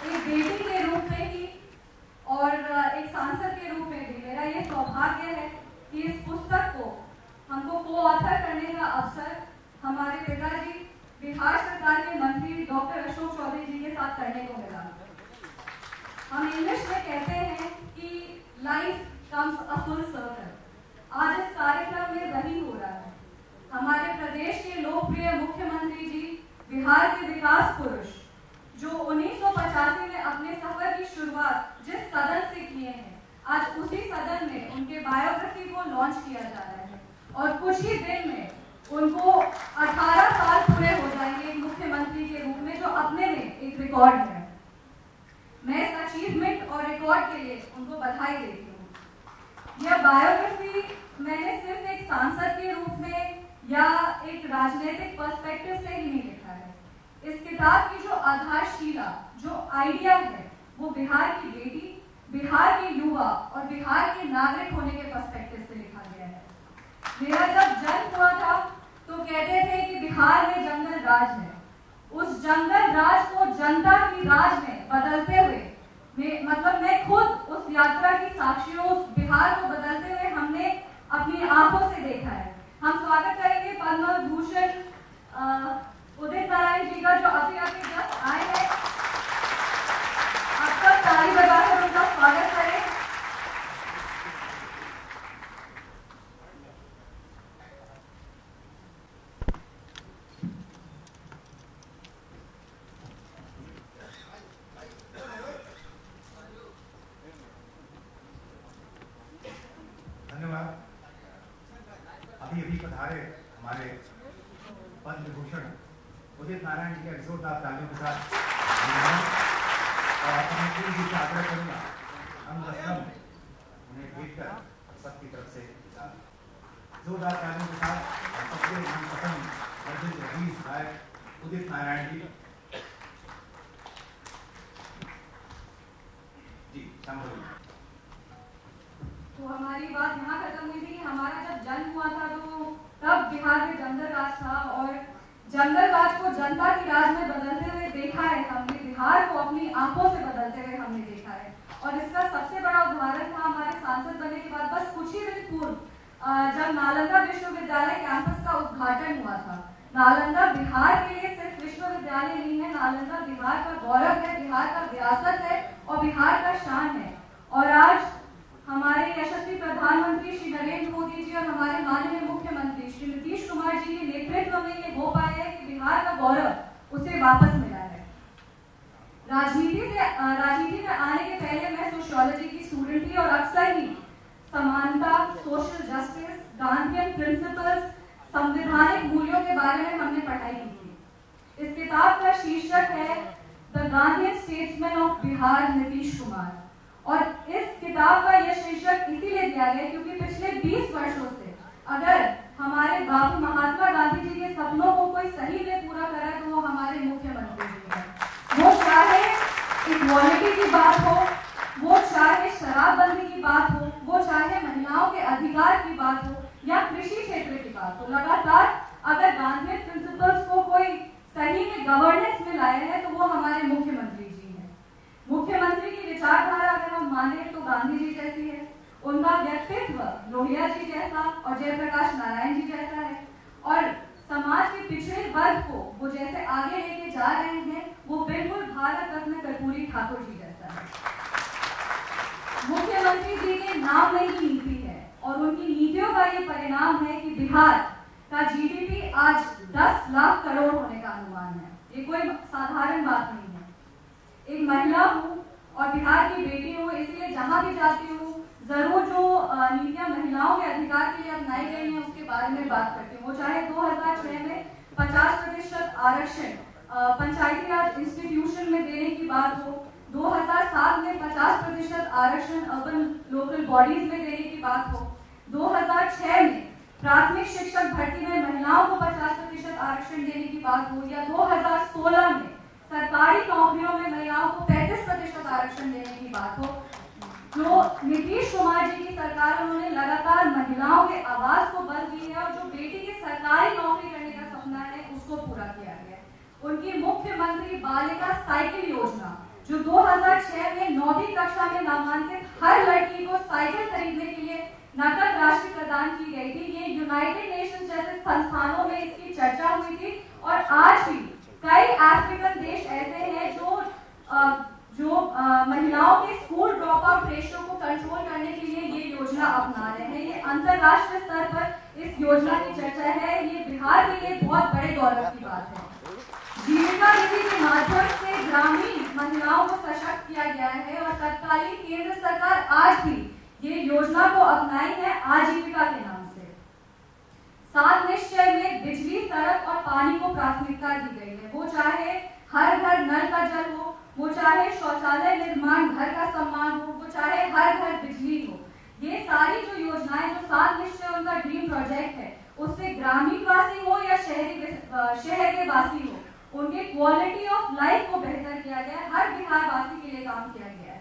एक बेटी के रूप में ही और एक सांसद के रूप में भी मेरा ये सौभाग्य है कि इस पुस्तक को हमको को-ऑथर करने का अवसर हमारे पिताजी बिहार सरकार के मंत्री डॉक्टर अशोक चौधरी जी के साथ करने को मिला। हम इंग्लिश में कहते हैं कि life comes a full circle. आज इस कार्यक्रम में वही हो रहा है। हमारे प्रदेश के लोकप्रिय मुख्यमंत्री जी, बिहार के विकास पुरुष, जो 1985 में अपने सफर की शुरुआत जिस सदन से किए हैं, आज उसी सदन में उनके बायोग्राफी को लॉन्च किया जा रहा है और कुछ ही दिन में उनको 18 साल पूरे हो जाएंगे मुख्यमंत्री के रूप में, जो अपने में एक रिकॉर्ड है। मैं इस अचीवमेंट और रिकॉर्ड के लिए उनको बधाई देती हूँ। यह बायोग्राफी मैंने सिर्फ एक सांसद के रूप में या एक राजनीतिक पर्सपेक्टिव से ही नहीं लिखा है। इस किताब की जो आधारशिला, जो आइडिया है, वो बिहार की बेटी, बिहार के युवा और बिहार के नागरिक होने के पर्सपेक्टिव से लिखा गया है। मेरा जब जन्म हुआ था तो कहते थे कि बिहार में जंगल राज है। उस जंगल राज को जनता की राज में बदलते हुए मैं खुद उस यात्रा की साक्षी हूँ। उस बिहार को बदलते हुए हमने अपनी आंखों से देखा है। हम स्वागत करेंगे पद्म भूषण उदित नारायण जी का, जो अभी आपके जस्ट आए हैं। आप सब ताली बजाकर उनका स्वागत करें। धन्यवाद। अभी पधारे हमारे पद्म भूषण उदित नारायण जी के जोरदार तालियों के साथ और अपने पूरी जी से आग्रह करूंगा अंगवस्त्रम उन्हें भेंट कर सबकी तरफ से जोरदार तालियों के साथ सबके मनपसंद अर्जुन रवीश गायक उदित नारायण जी संबोधित। तो हमारी बात यहाँ खत्म हुई थी कि हमारा जब जन्म हुआ था तो तब बिहार में जंगल राज था और जंगल राज को जनता की राज में बदलते हुए देखा है हमने। बिहार को अपनी आंखों से बदलते हुए हमने देखा है और इसका सबसे बड़ा उदाहरण था हमारे सांसद बनने के बाद बस कुछ ही दिन पूर्व जब नालंदा विश्वविद्यालय कैंपस का उद्घाटन हुआ था। नालंदा बिहार के लिए सिर्फ विश्वविद्यालय नहीं है, नालंदा बिहार का गौरव है, बिहार का विरासत है और बिहार का शान है। और आज हमारे यशस्वी प्रधानमंत्री श्री नरेंद्र मोदी जी और हमारे माननीय मुख्यमंत्री श्री नीतीश कुमार जी के नेतृत्व में ये हो पाया है कि बिहार का गौरव उसे वापस मिला है। राजनीति में आने के पहले मैं सोशियोलॉजी की स्टूडेंट थी और अक्सर ही समानता, सोशल जस्टिस, गांधीयन प्रिंसिपल्स, संवैधानिक मूल्यों के बारे में हमने पढ़ाई की थी। इस किताब का शीर्षक है the Gandhian statesman of Bihar Nitish Kumar और इस किताब का यह शीर्षक इसीलिए दिया गया क्योंकि पिछले 20 वर्षों से अगर हमारे बाबू महात्मा गांधी जी के सपनों को कोई सही में पूरा करा है तो वो हमारे मुख्यमंत्री जी हैं। वो चाहे इक्वालिटी की बात हो, वो चाहे शराबबंदी की बात हो, वो चाहे महिलाओं के अधिकार की बात हो या कृषि क्षेत्र की बात हो, लगातार अगर गांधी प्रिंसिपल्स को कोई सही में गवर्नेंस में लाया है तो वो हमारे मुख्यमंत्री जी हैं। मुख्यमंत्री की विचारधारा अगर हम माने तो गांधी जी जैसी है, उनका व्यक्तित्व लोहिया जी जैसा और जयप्रकाश नारायण जी जैसा है और समाज के पिछड़े वर्ग को वो जैसे आगे लेके जा रहे हैं वो बिल्कुल भारत रत्न कर्पूरी ठाकुर जी जैसा है। मुख्यमंत्री जी के नाम में ही नीति है और उनकी नीतियों का ये परिणाम है कि बिहार का जीडीपी आज 10 लाख करोड़ होने का अनुमान है। ये कोई साधारण बात नहीं है। एक महिला हूँ और बिहार की बेटी हूँ, इसलिए जहां भी जाती हूँ जरूर जो नीतियां महिलाओं के अधिकार के लिए अपनाई गई हैं उसके बारे में बात करती हूँ। वो चाहे 2006 में 50% आरक्षण पंचायती राज इंस्टीट्यूशन में देने की बात हो, 2007 में 50% आरक्षण अर्बन लोकल बॉडीज में देने की बात हो, 2006 में प्राथमिक शिक्षक भर्ती में महिलाओं को 50% आरक्षण देने की बात हो या 2016 में सरकारी नौकरियों में महिलाओं को 35% आरक्षण देने की बात हो। जो नीतीश कुमार जी की सरकार उन्होंने लगातार महिलाओं के आवाज को बल दी है और जो बेटी की सरकारी नौकरी करने का सपना है उसको पूरा किया गया है। उनकी मुख्यमंत्री बालिका साइकिल योजना जो 2006 में 9वीं कक्षा में नामांकित हर लड़की को साइकिल खरीदने के लिए नकद राशि प्रदान की गई थी। ये यूनाइटेड नेशन जैसे संस्थानों में इसकी चर्चा हुई थी और आज भी कई अफ्रीकन देश ऐसे हैं जो महिलाओं के स्कूल ड्रॉप आउट रेशियो को कंट्रोल करने के लिए ये योजना अपना रहे हैं। ये अंतरराष्ट्रीय स्तर पर इस योजना की चर्चा है। ये बिहार के लिए बहुत बड़े गौरव की बात है। जीविका निधि के माध्यम से ग्रामीण महिलाओं को सशक्त किया गया है और तत्कालीन केंद्र सरकार आज भी ये योजना को अपनाई है आजीविका के नाम से। 7 निश्चय में बिजली, सड़क और पानी को प्राथमिकता दी गई है। वो चाहे हर घर नल का जल हो, वो चाहे शौचालय निर्माण, घर का सम्मान हो, वो चाहे हर घर बिजली हो। ये सारी जो योजनाएं, जो 7 निश्चय उनका ड्रीम प्रोजेक्ट है, उससे ग्रामीण वासी हो या शहर के वासी हो, उनके क्वालिटी ऑफ लाइफ को बेहतर किया गया है। हर बिहार वासी के लिए काम किया गया है।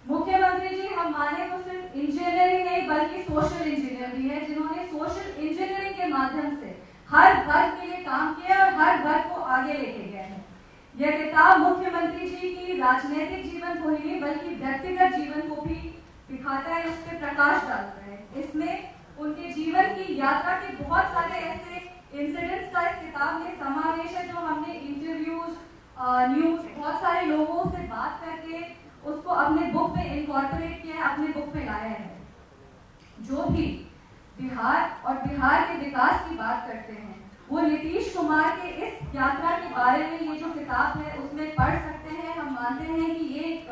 मुख्यमंत्री जी हम माने तो सिर्फ इंजीनियरिंग नहीं बल्कि सोशल इंजीनियर भी है, जिन्होंने सोशल इंजीनियरिंग के माध्यम से हर वर्ग के लिए काम किया और हर वर्ग को आगे लेके गए हैं। यह किताब मुख्यमंत्री जी की राजनीतिक जीवन को ही नहीं बल्कि व्यक्तिगत जीवन को भी दिखाता है, उस पर प्रकाश डालता है। इसमें उनके जीवन की यात्रा के बहुत सारे ऐसे इंसिडेंट्स का इस किताब में समावेश है, जो हमने इंटरव्यूज, न्यूज, बहुत सारे लोगों से बात करके उसको अपने बुक में इनकॉर्पोरेट किया है, अपने बुक में लाया है। जो भी बिहार और बिहार के विकास की बात करते हैं वो नीतीश कुमार के इस यात्रा के बारे में ये जो किताब है उसमें पढ़ सकते हैं। हम मानते हैं कि ये एक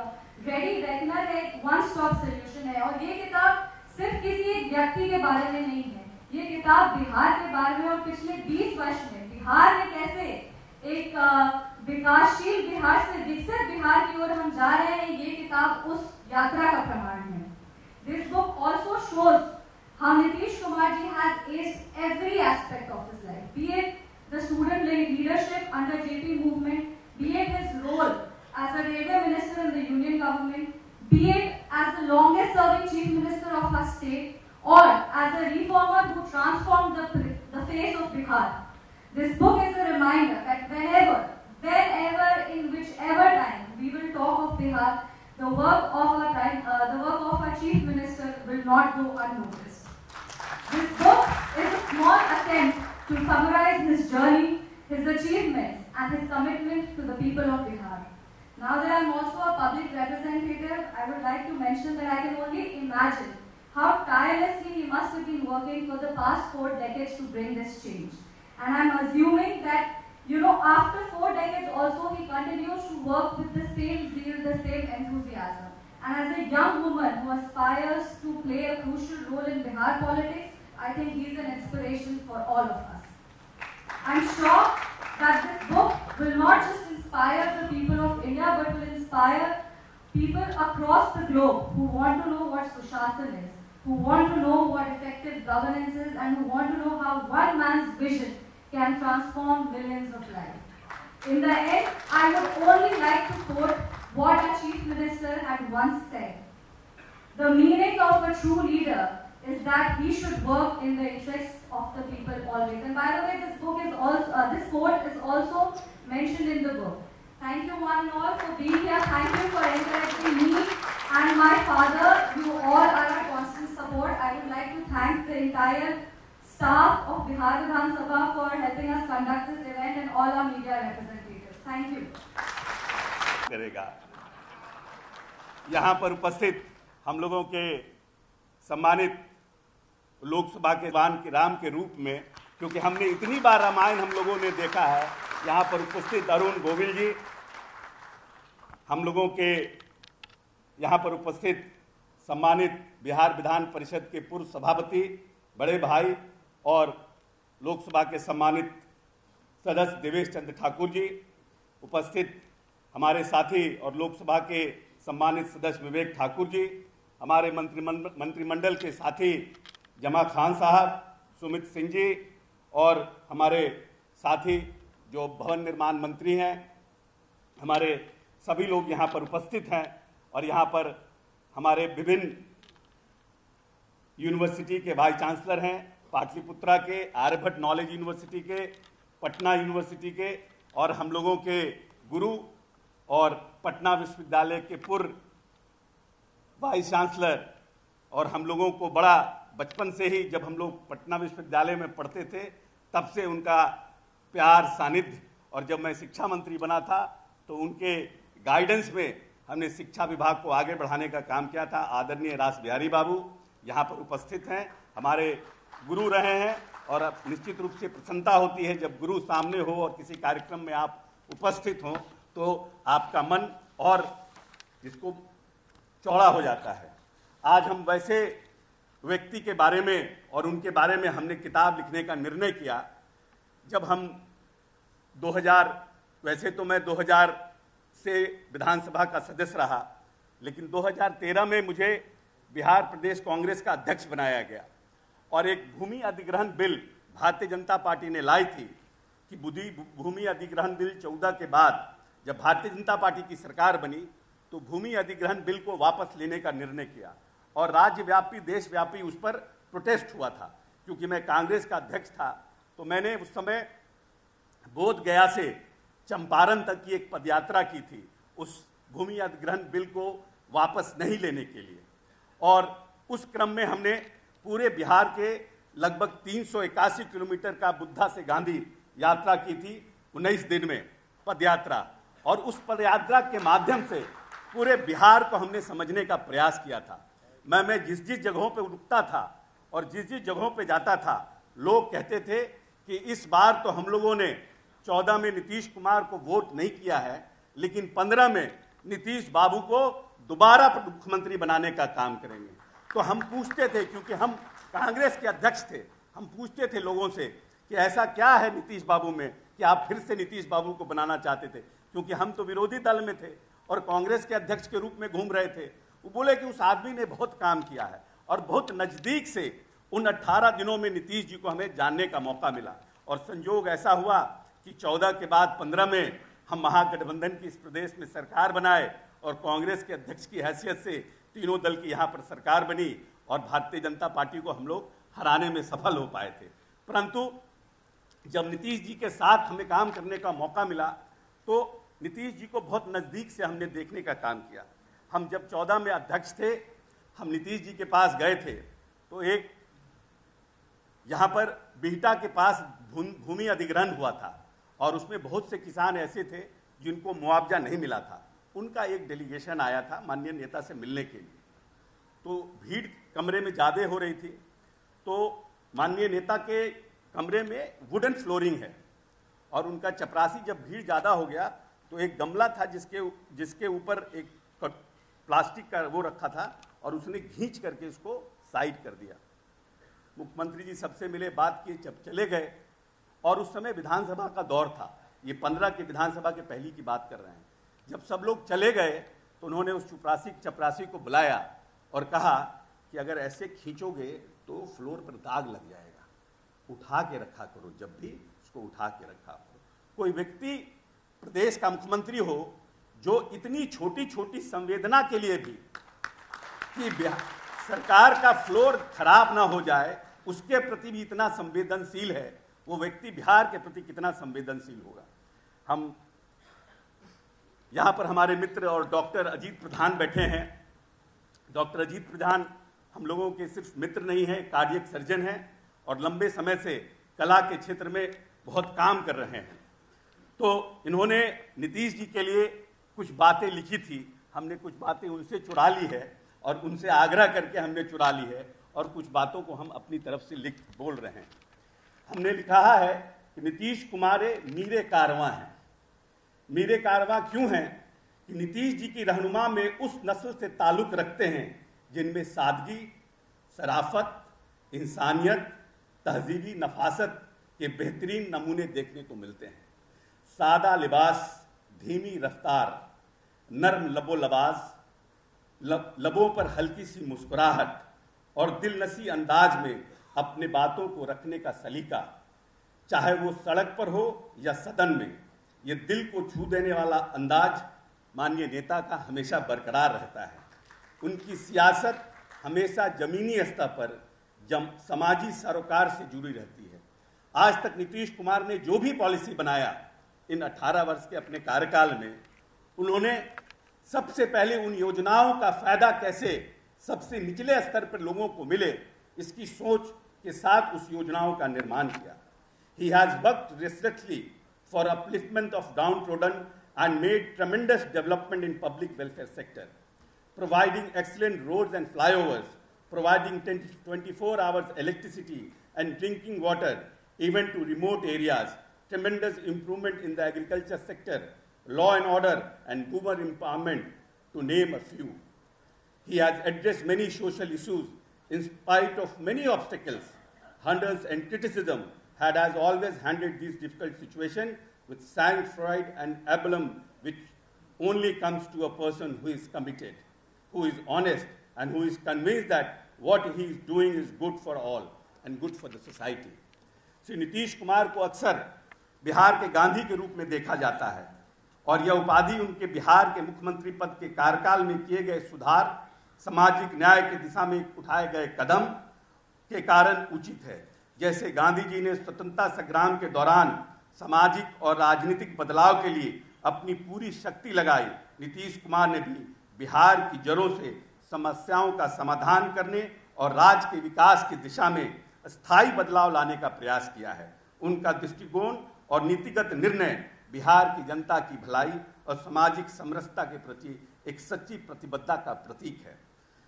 रेडी रेकनर है, एक वन स्टॉप सोल्यूशन है। और ये किताब सिर्फ किसी एक व्यक्ति के बारे में नहीं है, ये किताब बिहार के बारे में और पिछले 20 वर्ष में बिहार में कैसे एक विकासशील बिहार से विकसित बिहार की ओर हम जा रहे हैं, ये किताब उस यात्रा का प्रमाण है। This book also shows how Nitish Kumar ji has aced every aspect of his life, be it the student leadership under JP movement, be it his role as a railway minister in the union government, be it as the longest serving chief minister of our state, or as a reformer who transformed the face of Bihar. This book is a reminder that whenever, in whichever time we will talk of Bihar, the work of our chief minister will not go unnoticed. This book is a small attempt to summarize his journey, his achievements, and his commitment to the people of Bihar. Now that I am also a public representative, I would like to mention that I can only imagine how tirelessly he must have been working for the past 4 decades to bring this change. And I am assuming that, after 4 decades also he continues to work with the same zeal, the same enthusiasm. And as a young woman who aspires to play a crucial role in Bihar politics, I think he is an inspiration for all of us. I'm sure that this book will not just inspire the people of India, but will inspire people across the globe who want to know what Sushasan is, who want to know what effective governance is, and who want to know how one man's vision can transform millions of lives. In the end, I would only like to quote what our Chief Minister had once said. The meaning of a true leader is that he should work in the interests of the people always. And by the way, this quote is also mentioned in the book. Thank you one and all for being here. Thank you for encouraging me and my father. You all are our constant support. I would like to thank the entire staff of Bihar Vidhan Sabha for helping us conduct this event and all our media representatives. Thank you. करेगा यहाँ पर उपस्थित हम लोगों के सम्मानित लोकसभा के राम के रूप में, क्योंकि हमने इतनी बार रामायण हम लोगों ने देखा है, यहाँ पर उपस्थित अरुण गोविल जी, हम लोगों के यहाँ पर उपस्थित सम्मानित बिहार विधान परिषद के पूर्व सभापति बड़े भाई और लोकसभा के सम्मानित सदस्य देवेश चंद्र ठाकुर जी, उपस्थित हमारे साथी और लोकसभा के सम्मानित सदस्य विवेक ठाकुर जी, हमारे मंत्रिमंडल के साथी जमा खान साहब, सुमित सिंह जी और हमारे साथी जो भवन निर्माण मंत्री हैं, हमारे सभी लोग यहाँ पर उपस्थित हैं। और यहाँ पर हमारे विभिन्न यूनिवर्सिटी के वाइस चांसलर हैं, पाटलिपुत्रा के, आर्यभट्ट नॉलेज यूनिवर्सिटी के, पटना यूनिवर्सिटी के, और हम लोगों के गुरु और पटना विश्वविद्यालय के पूर्व वाइस चांसलर, और हम लोगों को बड़ा बचपन से ही जब हम लोग पटना विश्वविद्यालय में पढ़ते थे तब से उनका प्यार सानिध्य, और जब मैं शिक्षा मंत्री बना था तो उनके गाइडेंस में हमने शिक्षा विभाग को आगे बढ़ाने का काम किया था। आदरणीय रास बिहारी बाबू यहाँ पर उपस्थित हैं, हमारे गुरु रहे हैं, और अब निश्चित रूप से प्रसन्नता होती है जब गुरु सामने हो और किसी कार्यक्रम में आप उपस्थित हों तो आपका मन और जिसको चौड़ा हो जाता है। आज हम वैसे व्यक्ति के बारे में और उनके बारे में हमने किताब लिखने का निर्णय किया। जब हम 2000, वैसे तो मैं 2000 से विधानसभा का सदस्य रहा, लेकिन 2013 में मुझे बिहार प्रदेश कांग्रेस का अध्यक्ष बनाया गया, और एक भूमि अधिग्रहण बिल भारतीय जनता पार्टी ने लाई थी कि भूमि अधिग्रहण बिल 14 के बाद जब भारतीय जनता पार्टी की सरकार बनी तो भूमि अधिग्रहण बिल को वापस लेने का निर्णय किया, और राज्यव्यापी देशव्यापी उस पर प्रोटेस्ट हुआ था। क्योंकि मैं कांग्रेस का अध्यक्ष था तो मैंने उस समय बोध गया से चंपारण तक की एक पदयात्रा की थी उस भूमि अधिग्रहण बिल को वापस नहीं लेने के लिए, और उस क्रम में हमने पूरे बिहार के लगभग 381 किलोमीटर का बुद्धा से गांधी यात्रा की थी 19 दिन में पदयात्रा, और उस पदयात्रा के माध्यम से पूरे बिहार को हमने समझने का प्रयास किया था। मैं जिस जिस जगहों पे रुकता था और जिस जिस जगहों पे जाता था, लोग कहते थे कि इस बार तो हम लोगों ने 14 में नीतीश कुमार को वोट नहीं किया है, लेकिन 15 में नीतीश बाबू को दोबारा मुख्यमंत्री बनाने का काम करेंगे। तो हम पूछते थे, क्योंकि हम कांग्रेस के अध्यक्ष थे, हम पूछते थे लोगों से कि ऐसा क्या है नीतीश बाबू में कि आप फिर से नीतीश बाबू को बनाना चाहते थे, क्योंकि हम तो विरोधी दल में थे और कांग्रेस के अध्यक्ष के रूप में घूम रहे थे। वो बोले कि उस आदमी ने बहुत काम किया है, और बहुत नजदीक से उन 18 दिनों में नीतीश जी को हमें जानने का मौका मिला, और संजोग ऐसा हुआ कि 14 के बाद 15 में हम महागठबंधन की इस प्रदेश में सरकार बनाए, और कांग्रेस के अध्यक्ष की हैसियत से तीनों दल की यहाँ पर सरकार बनी, और भारतीय जनता पार्टी को हम लोग हराने में सफल हो पाए थे। परंतु जब नीतीश जी के साथ हमें काम करने का मौका मिला तो नीतीश जी को बहुत नज़दीक से हमने देखने का काम किया। हम जब 14 में अध्यक्ष थे, हम नीतीश जी के पास गए थे, तो एक यहाँ पर बिहटा के पास भूमि अधिग्रहण हुआ था, और उसमें बहुत से किसान ऐसे थे जिनको मुआवजा नहीं मिला था। उनका एक डेलीगेशन आया था माननीय नेता से मिलने के लिए, तो भीड़ कमरे में ज़्यादा हो रही थी, तो माननीय नेता के कमरे में वुडन फ्लोरिंग है, और उनका चपरासी जब भीड़ ज़्यादा हो गया तो एक गमला था जिसके ऊपर एक प्लास्टिक का वो रखा था, और उसने खींच करके इसको साइड कर दिया। मुख्यमंत्री जी सबसे मिले, बात किए, जब चले गए, और उस समय विधानसभा का दौर था, ये 15 के विधानसभा के पहली की बात कर रहे हैं। जब सब लोग चले गए तो उन्होंने उस चपरासी को बुलाया और कहा कि अगर ऐसे खींचोगे तो फ्लोर पर दाग लग जाएगा, उठा के रखा करो, जब भी उसको उठा के रखा करो। कोई व्यक्ति प्रदेश का मुख्यमंत्री हो जो इतनी छोटी छोटी संवेदना के लिए भी कि सरकार का फ्लोर खराब ना हो जाए उसके प्रति भी इतना संवेदनशील है, वो व्यक्ति बिहार के प्रति कितना संवेदनशील होगा। हम यहाँ पर हमारे मित्र और डॉक्टर अजीत प्रधान बैठे हैं। डॉक्टर अजीत प्रधान हम लोगों के सिर्फ मित्र नहीं हैं, कार्डियक सर्जन हैं, और लंबे समय से कला के क्षेत्र में बहुत काम कर रहे हैं। तो इन्होंने नीतीश जी के लिए कुछ बातें लिखी थी, हमने कुछ बातें उनसे चुरा ली है, और उनसे आग्रह करके हमने चुरा ली है, और कुछ बातों को हम अपनी तरफ से बोल रहे हैं। हमने लिखा है कि नीतीश कुमार मीरे कारवां हैं। मीरे कारवां क्यों हैं? कि नीतीश जी की रहनुमा में उस नस्ल से ताल्लुक रखते हैं जिनमें सादगी, शराफत, इंसानियत, तहजीबी नफासत के बेहतरीन नमूने देखने को मिलते हैं। सादा लिबास, धीमी रफ्तार, नर्म लबो लबाज, लबों पर हल्की सी मुस्कुराहट और दिलनसी अंदाज में अपने बातों को रखने का सलीका, चाहे वो सड़क पर हो या सदन में, ये दिल को छू देने वाला अंदाज माननीय नेता का हमेशा बरकरार रहता है। उनकी सियासत हमेशा जमीनी स्तर पर समाजी सरोकार से जुड़ी रहती है। आज तक नीतीश कुमार ने जो भी पॉलिसी बनाया इन 18 वर्ष के अपने कार्यकाल में, उन्होंने सबसे पहले उन योजनाओं का फायदा कैसे सबसे निचले स्तर पर लोगों को मिले, इसकी सोच के साथ उस योजनाओं का निर्माण किया। He has worked relentlessly for upliftment of downtrodden and made tremendous development in public welfare sector, providing excellent roads and flyovers, providing 24 hours electricity and drinking water even to remote areas, tremendous improvement in the agriculture sector, law and order and women empowerment, to name a few. He has addressed many social issues in spite of many obstacles, hurdles and criticism, had as always handled these difficult situations with sang-froid and aplomb which only comes to a person who is committed, who is honest and who is convinced that what he is doing is good for all and good for the society. Shri Nitish Kumar को अक्सर बिहार के गांधी के रूप में देखा जाता है और यह उपाधि उनके बिहार के मुख्यमंत्री पद के कार्यकाल में किए गए सुधार, सामाजिक न्याय की दिशा में उठाए गए कदम के कारण उचित है। जैसे गांधी जी ने स्वतंत्रता संग्राम के दौरान सामाजिक और राजनीतिक बदलाव के लिए अपनी पूरी शक्ति लगाई, नीतीश कुमार ने भी बिहार की जड़ों से समस्याओं का समाधान करने और राज्य के विकास की दिशा में स्थायी बदलाव लाने का प्रयास किया है। उनका दृष्टिकोण और नीतिगत निर्णय बिहार की जनता की भलाई और सामाजिक समरसता के प्रति एक सच्ची प्रतिबद्धता का प्रतीक है।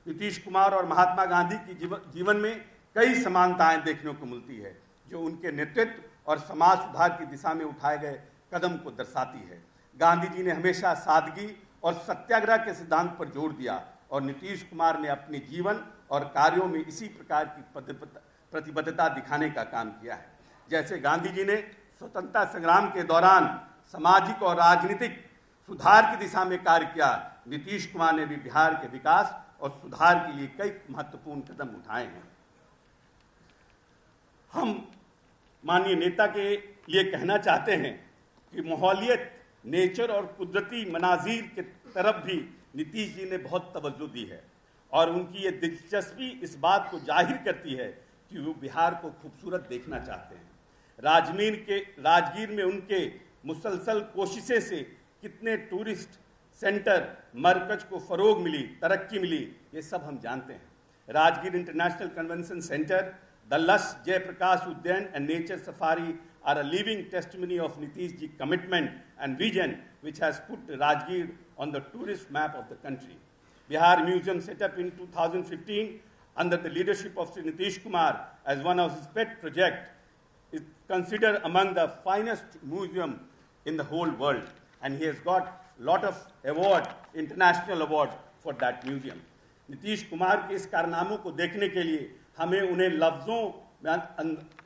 नीतीश कुमार और महात्मा गांधी की जीवन में कई समानताएं देखने को मिलती है, जो उनके नेतृत्व और समाज सुधार की दिशा में उठाए गए कदम को दर्शाती है। गांधी जी ने हमेशा सादगी और सत्याग्रह के सिद्धांत पर जोर दिया और नीतीश कुमार ने अपने जीवन और कार्यों में इसी प्रकार की प्रतिबद्धता दिखाने का काम किया है। जैसे गांधी जी ने स्वतंत्रता संग्राम के दौरान सामाजिक और राजनीतिक सुधार की दिशा में कार्य किया, नीतीश कुमार ने भी बिहार के विकास और सुधार के लिए कई महत्वपूर्ण कदम उठाए हैं। हम माननीय नेता के लिए कहना चाहते हैं कि माहौलियत, नेचर और कुदरती मनाजीर के तरफ भी नीतीश जी ने बहुत तवज्जो दी है और उनकी ये दिलचस्पी इस बात को जाहिर करती है कि वो बिहार को खूबसूरत देखना चाहते हैं। राजगीर में उनके मुसलसल कोशिशें से कितने टूरिस्ट सेंटर, मरकज को फरोग मिली, तरक्की मिली, ये सब हम जानते हैं। Rajgir international convention centre, the lush Jayaprakash Udyan and nature safari are a living testimony of Nitish Ji's commitment and vision, which has put Rajgir on the tourist map of the country. Bihar Museum, set up in 2015 under the leadership of Sri Nitish Kumar as one of his pet projects, is considered among the finest museum in the whole world, and he has got a lot of award, international award for that museum. Nitish Kumar के इस कारनामों को देखने के लिए हमें उन्हें लफ्ज़ों में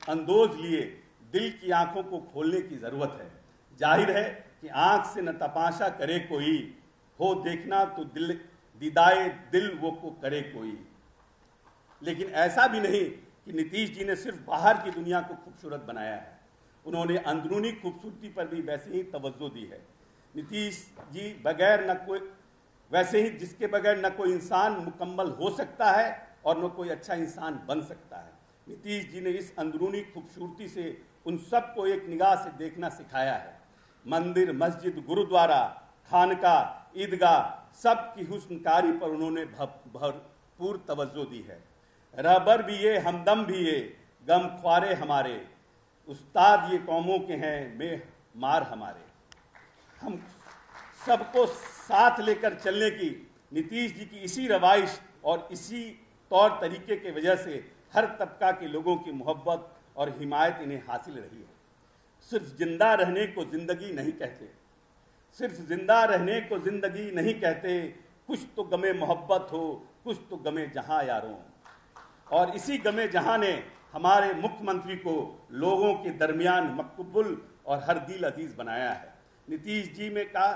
अंदोज लिए दिल की आंखों को खोलने की ज़रूरत है। जाहिर है कि आंख से न तमाशा करे कोई, हो देखना तो दीदाए दिल वो को करे कोई। लेकिन ऐसा भी नहीं कि नीतीश जी ने सिर्फ बाहर की दुनिया को खूबसूरत बनाया है, उन्होंने अंदरूनी खूबसूरती पर भी वैसे ही तवज्जो दी है। नीतीश जी बगैर न कोई, वैसे ही जिसके बगैर न कोई इंसान मुकम्मल हो सकता है और न कोई अच्छा इंसान बन सकता है। नीतीश जी ने इस अंदरूनी खूबसूरती से उन सबको एक निगाह से देखना सिखाया है। मंदिर, मस्जिद, गुरुद्वारा, खानका, ईदगाह, सब की हुस्नकारी पर उन्होंने भरपूर तवज्जो दी है। रहबर भी ये, हमदम भी ये, गम ख्वारे हमारे, उस्ताद ये कौमों के हैं, मार हमारे। हम सबको साथ लेकर चलने की नीतीश जी की इसी रवाइश और इसी तौर तरीके के वजह से हर तबका के लोगों की मोहब्बत और हिमायत इन्हें हासिल रही है। सिर्फ जिंदा रहने को जिंदगी नहीं कहते, सिर्फ जिंदा रहने को जिंदगी नहीं कहते, कुछ तो गमे मोहब्बत हो, कुछ तो गमे जहां यारों। और इसी गमे जहां ने हमारे मुख्यमंत्री को लोगों के दरमियान मकबूल और हर दिल अजीज बनाया है। नीतीश जी में का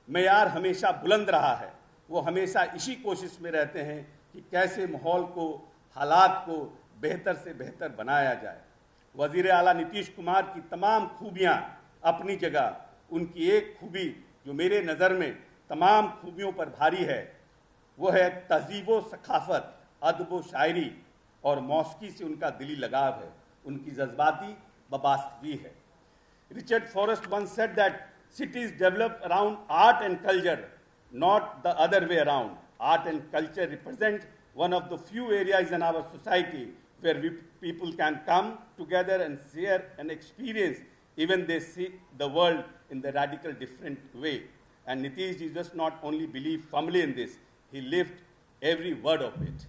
मेयार हमेशा बुलंद रहा है। वो हमेशा इसी कोशिश में रहते हैं कि कैसे माहौल को, हालात को बेहतर से बेहतर बनाया जाए। वज़ीर आला नीतीश कुमार की तमाम खूबियाँ अपनी जगह, उनकी एक खूबी जो मेरे नज़र में तमाम खूबियों पर भारी है, वो है तहज़ीब व सखाफ़त, अदब व शायरी और मौसीकी से उनका दिली लगाव है। उनकी जज्बाती बबास्तगी है। Richard forest once said that Cities develop around art and culture, not the other way around. Art and culture represent one of the few areas in our society where people can come together and share an experience, even they see the world in the radical different way. And Nitish ji just not only believed firmly in this, he lived every word of it.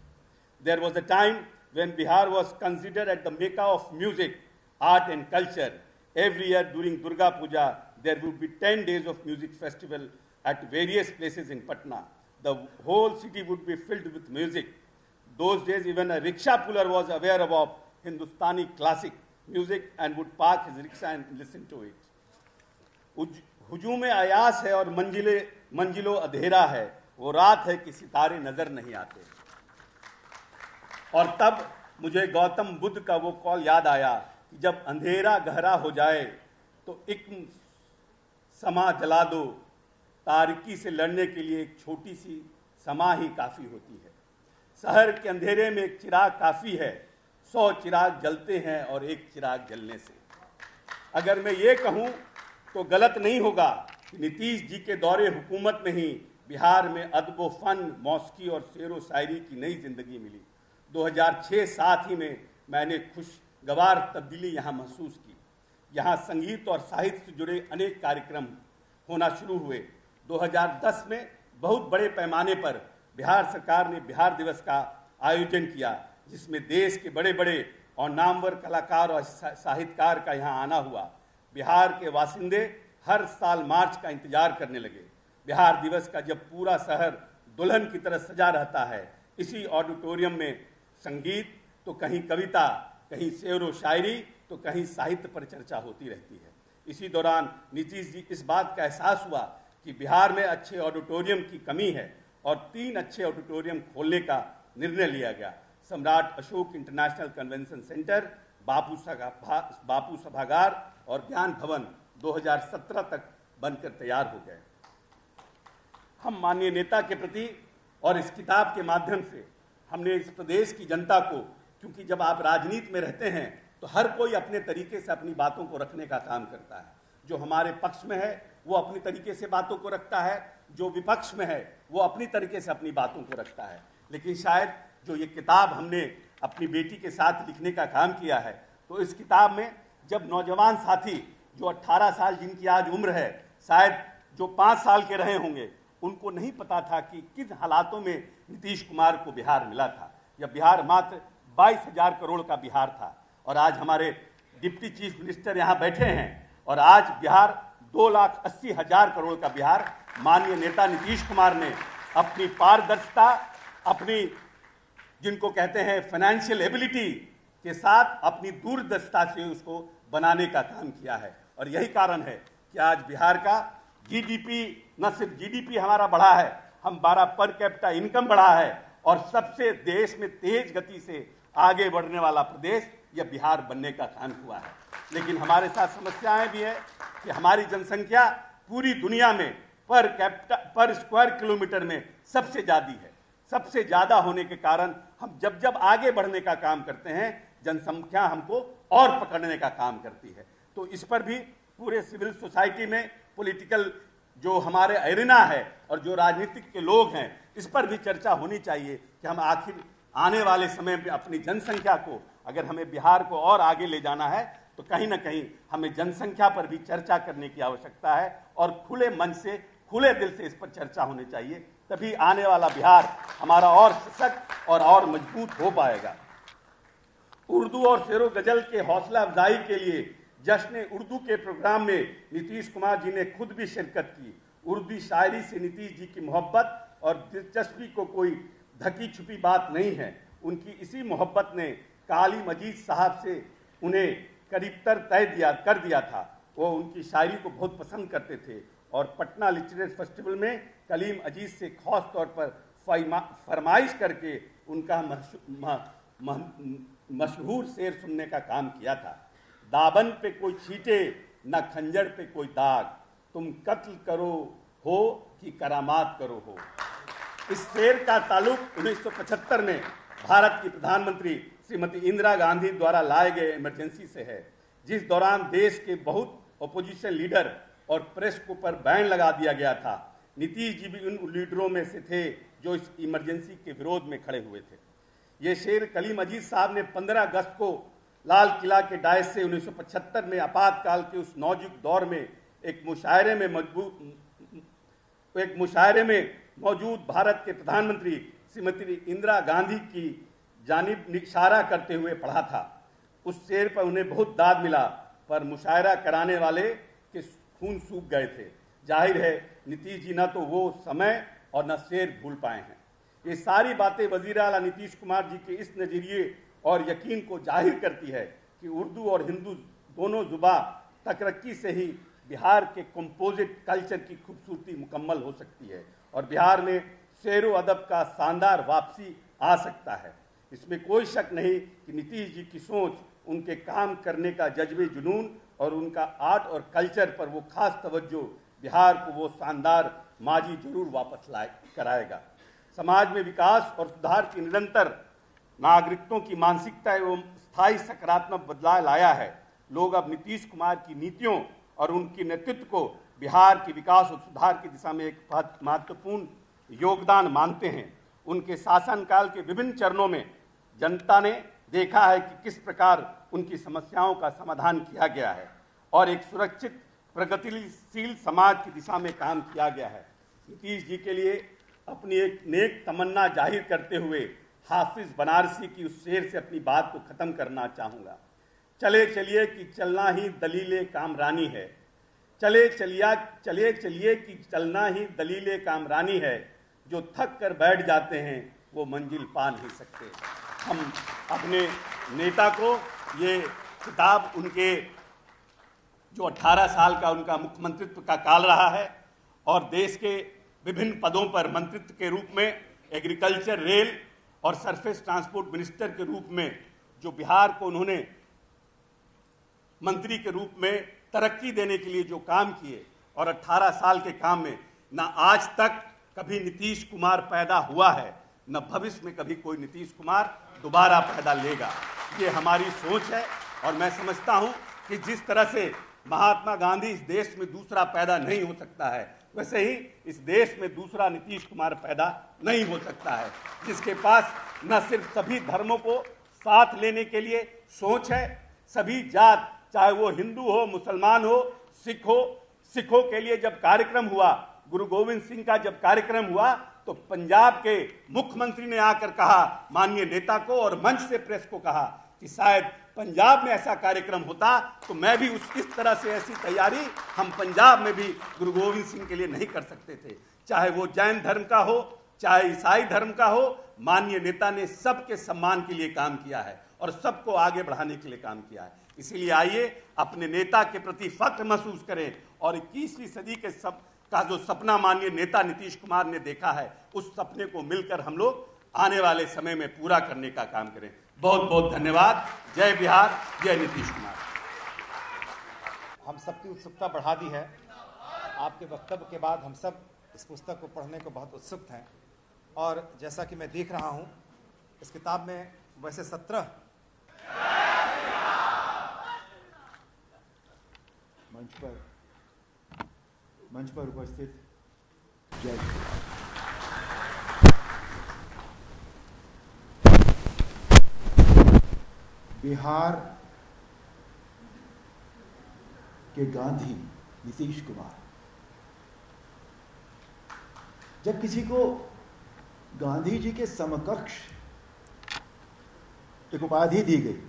There was a time when Bihar was considered at the Mecca of music, art and culture. Every year during Durga Puja, there would be 10 days of music festival at various places in Patna. The whole city would be filled with music. Those days, even a rickshaw puller was aware of Hindustani classic music and would park his rickshaw and listen to it. हुजूम आयास है और मंजिलो अंधेरा है, वो रात है कि सितारे नजर नहीं आते। और तब मुझे गौतम बुद्ध का वो कॉल याद आया कि जब अंधेरा गहरा हो जाए तो एक समा जला दो, तारीकी से लड़ने के लिए एक छोटी सी समा ही काफ़ी होती है। शहर के अंधेरे में एक चिराग काफ़ी है, 100 चिराग जलते हैं और एक चिराग जलने से। अगर मैं ये कहूँ तो गलत नहीं होगा कि नीतीश जी के दौरे हुकूमत में ही बिहार में अदब फ़न, मौसीकी और शेर व शायरी की नई जिंदगी मिली। 2006-7 ही में मैंने खुशगवार तब्दीली यहाँ महसूस की। यहाँ संगीत और साहित्य से जुड़े अनेक कार्यक्रम होना शुरू हुए। 2010 में बहुत बड़े पैमाने पर बिहार सरकार ने बिहार दिवस का आयोजन किया, जिसमें देश के बड़े बड़े और नामवर कलाकार और साहित्यकार का यहाँ आना हुआ। बिहार के वासिंदे हर साल मार्च का इंतजार करने लगे। बिहार दिवस का जब पूरा शहर दुल्हन की तरह सजा रहता है, इसी ऑडिटोरियम में संगीत तो कहीं कविता, कहीं शेर व शायरी तो कहीं साहित्य पर चर्चा होती रहती है। इसी दौरान नीतीश जी इस बात का एहसास हुआ कि बिहार में अच्छे ऑडिटोरियम की कमी है और 3 अच्छे ऑडिटोरियम खोलने का निर्णय लिया गया। सम्राट अशोक इंटरनेशनल कन्वेंशन सेंटर, बापू सभागार और ज्ञान भवन 2017 तक बनकर तैयार हो गए। हम माननीय नेता के प्रति और इस किताब के माध्यम से हमने इस प्रदेश की जनता को, क्योंकि जब आप राजनीति में रहते हैं तो हर कोई अपने तरीके से अपनी बातों को रखने का काम करता है। जो हमारे पक्ष में है वो अपनी तरीके से बातों को रखता है, जो विपक्ष में है वो अपनी तरीके से अपनी बातों को रखता है। लेकिन शायद जो ये किताब हमने अपनी बेटी के साथ लिखने का काम किया है, तो इस किताब में जब नौजवान साथी जो 18 साल जिनकी आज उम्र है, शायद जो 5 साल के रहे होंगे, उनको नहीं पता था कि किन हालातों में नीतीश कुमार को बिहार मिला था। जब बिहार मात्र 22,000 करोड़ का बिहार था और आज हमारे डिप्टी चीफ मिनिस्टर यहाँ बैठे हैं और आज बिहार 2,80,000 करोड़ का बिहार माननीय नेता नीतीश कुमार ने अपनी पारदर्शिता, अपनी जिनको कहते हैं फाइनेंशियल एबिलिटी के साथ अपनी दूरदर्शिता से उसको बनाने का काम किया है। और यही कारण है कि आज बिहार का जीडीपी, न सिर्फ जीडीपी हमारा बढ़ा है, हम 12 पर कैपिटा इनकम बढ़ा है और सबसे देश में तेज गति से आगे बढ़ने वाला प्रदेश यह बिहार बनने का काम हुआ है। लेकिन हमारे साथ समस्याएं भी है कि हमारी जनसंख्या पूरी दुनिया में पर स्क्वायर किलोमीटर में सबसे ज़्यादा है। सबसे ज़्यादा होने के कारण हम जब आगे बढ़ने का काम करते हैं, जनसंख्या हमको और पकड़ने का काम करती है। तो इस पर भी पूरे सिविल सोसाइटी में, पॉलिटिकल जो हमारे एरिना है और जो राजनीतिक के लोग हैं, इस पर भी चर्चा होनी चाहिए कि हम आखिर आने वाले समय में अपनी जनसंख्या को, अगर हमें बिहार को और आगे ले जाना है तो कहीं ना कहीं हमें जनसंख्या पर भी चर्चा करने की आवश्यकता है और खुले मन से, खुले दिल से इस पर चर्चा होनी चाहिए। तभी आने वाला बिहार हमारा और सशक्त और मजबूत हो पाएगा। उर्दू और शेरो गजल के हौसला अफजाई के लिए जश्न उर्दू के प्रोग्राम में नीतीश कुमार जी ने खुद भी शिरकत की। उर्दू शायरी से नीतीश जी की मोहब्बत और दिलचस्पी को कोई ढकी छुपी बात नहीं है। उनकी इसी मोहब्बत ने काली मजीद साहब से उन्हें करीबतर कर दिया था। वो उनकी शायरी को बहुत पसंद करते थे और पटना लिटरेचर फेस्टिवल में कलीम अजीज से खास तौर पर फरमाइश करके उनका मशहूर शेर सुनने का काम किया था। दाबन पे कोई छीटे न खंजर पे कोई दाग, तुम कत्ल करो हो कि करामात करो हो। इस शेर का ताल्लुक 1975 में भारत की प्रधानमंत्री श्रीमती इंदिरा गांधी द्वारा लाए गए इमरजेंसी से है, जिस दौरान देश के बहुत अपोजिशन लीडर और प्रेस को पर बैन लगा दिया गया था। नीतीश जी भी उन लीडरों में से थे जो इस इमरजेंसी के विरोध में खड़े हुए थे। ये शेर कलीम अजीज साहब ने 15 अगस्त को लाल किला के डायस से 1975 में आपातकाल के उस नाजुक दौर में एक मुशायरे में मौजूद भारत के प्रधानमंत्री श्रीमती इंदिरा गांधी की जानिब इशारा करते हुए पढ़ा था। उस शेर पर उन्हें बहुत दाद मिला, पर मुशायरा कराने वाले के खून सूख गए थे। जाहिर है नीतीश जी न तो वो समय और न शेर भूल पाए हैं। ये सारी बातें वजीर आला नीतीश कुमार जी के इस नजरिए और यकीन को जाहिर करती है कि उर्दू और हिंदू दोनों जुबा तकरक्की से ही बिहार के कंपोजिट कल्चर की खूबसूरती मुकम्मल हो सकती है और बिहार में शेर व अदब का शानदार वापसी आ सकता है। इसमें कोई शक नहीं कि नीतीश जी की सोच, उनके काम करने का जज्बे जुनून और उनका आर्ट और कल्चर पर वो खास तवज्जो बिहार को वो शानदार माजी जरूर वापस कराएगा। समाज में विकास और सुधार की निरंतर नागरिकों की मानसिकता एवं स्थायी सकारात्मक बदलाव लाया है। लोग अब नीतीश कुमार की नीतियों और उनके नेतृत्व को बिहार के विकास और सुधार की दिशा में एक महत्वपूर्ण योगदान मानते हैं। उनके शासनकाल के विभिन्न चरणों में जनता ने देखा है कि किस प्रकार उनकी समस्याओं का समाधान किया गया है और एक सुरक्षित प्रगतिशील समाज की दिशा में काम किया गया है। नीतीश जी के लिए अपनी एक नेक तमन्ना जाहिर करते हुए हाफिज बनारसी की उस शेर से अपनी बात को खत्म करना चाहूँगा। चले चलिए कि चलना ही दलीले कामरानी है, चले चलिए कि चलना ही दलीले कामरानी है, जो थक कर बैठ जाते हैं वो मंजिल पा नहीं सकते। हम अपने नेता को ये किताब, उनके जो 18 साल का उनका मुख्यमंत्रित्व का काल रहा है और देश के विभिन्न पदों पर मंत्रित्व के रूप में एग्रीकल्चर, रेल और सरफेस ट्रांसपोर्ट मिनिस्टर के रूप में जो बिहार को उन्होंने मंत्री के रूप में तरक्की देने के लिए जो काम किए और 18 साल के काम में न आज तक कभी नीतीश कुमार पैदा हुआ है, न भविष्य में कभी कोई नीतीश कुमार दोबारा पैदा लेगा। ये हमारी सोच है और मैं समझता हूँ कि जिस तरह से महात्मा गांधी इस देश में दूसरा पैदा नहीं हो सकता है, वैसे ही इस देश में दूसरा नीतीश कुमार पैदा नहीं हो सकता है, जिसके पास न सिर्फ सभी धर्मों को साथ लेने के लिए सोच है, सभी जात, चाहे वो हिंदू हो, मुसलमान हो, सिखों के लिए जब कार्यक्रम हुआ, गुरु गोविंद सिंह का जब कार्यक्रम हुआ तो पंजाब के मुख्यमंत्री ने आकर कहा माननीय नेता को और मंच से प्रेस को कहा कि शायद पंजाब में ऐसा कार्यक्रम होता तो मैं भी इस तरह से ऐसी तैयारी हम पंजाब में भी गुरु गोविंद सिंह के लिए नहीं कर सकते थे। चाहे वो जैन धर्म का हो, चाहे ईसाई धर्म का हो, माननीय नेता ने सबके सम्मान के लिए काम किया है और सबको आगे बढ़ाने के लिए काम किया है। इसीलिए आइए अपने नेता के प्रति फख्र महसूस करें और 21वीं सदी के सब का जो सपना माननीय नेता नीतीश कुमार ने देखा है, उस सपने को मिलकर हम लोग आने वाले समय में पूरा करने का काम करें। बहुत बहुत धन्यवाद। जय बिहार, जय नीतीश कुमार। हम सबकी उत्सुकता बढ़ा दी है। आपके वक्तव्य के बाद हम सब इस पुस्तक को पढ़ने को बहुत उत्सुक हैं और जैसा कि मैं देख रहा हूं इस किताब में वैसे 17 मंच पर उपस्थित जय बिहार के गांधी नीतीश कुमार। जब किसी को गांधी जी के समकक्ष एक उपाधि दी गई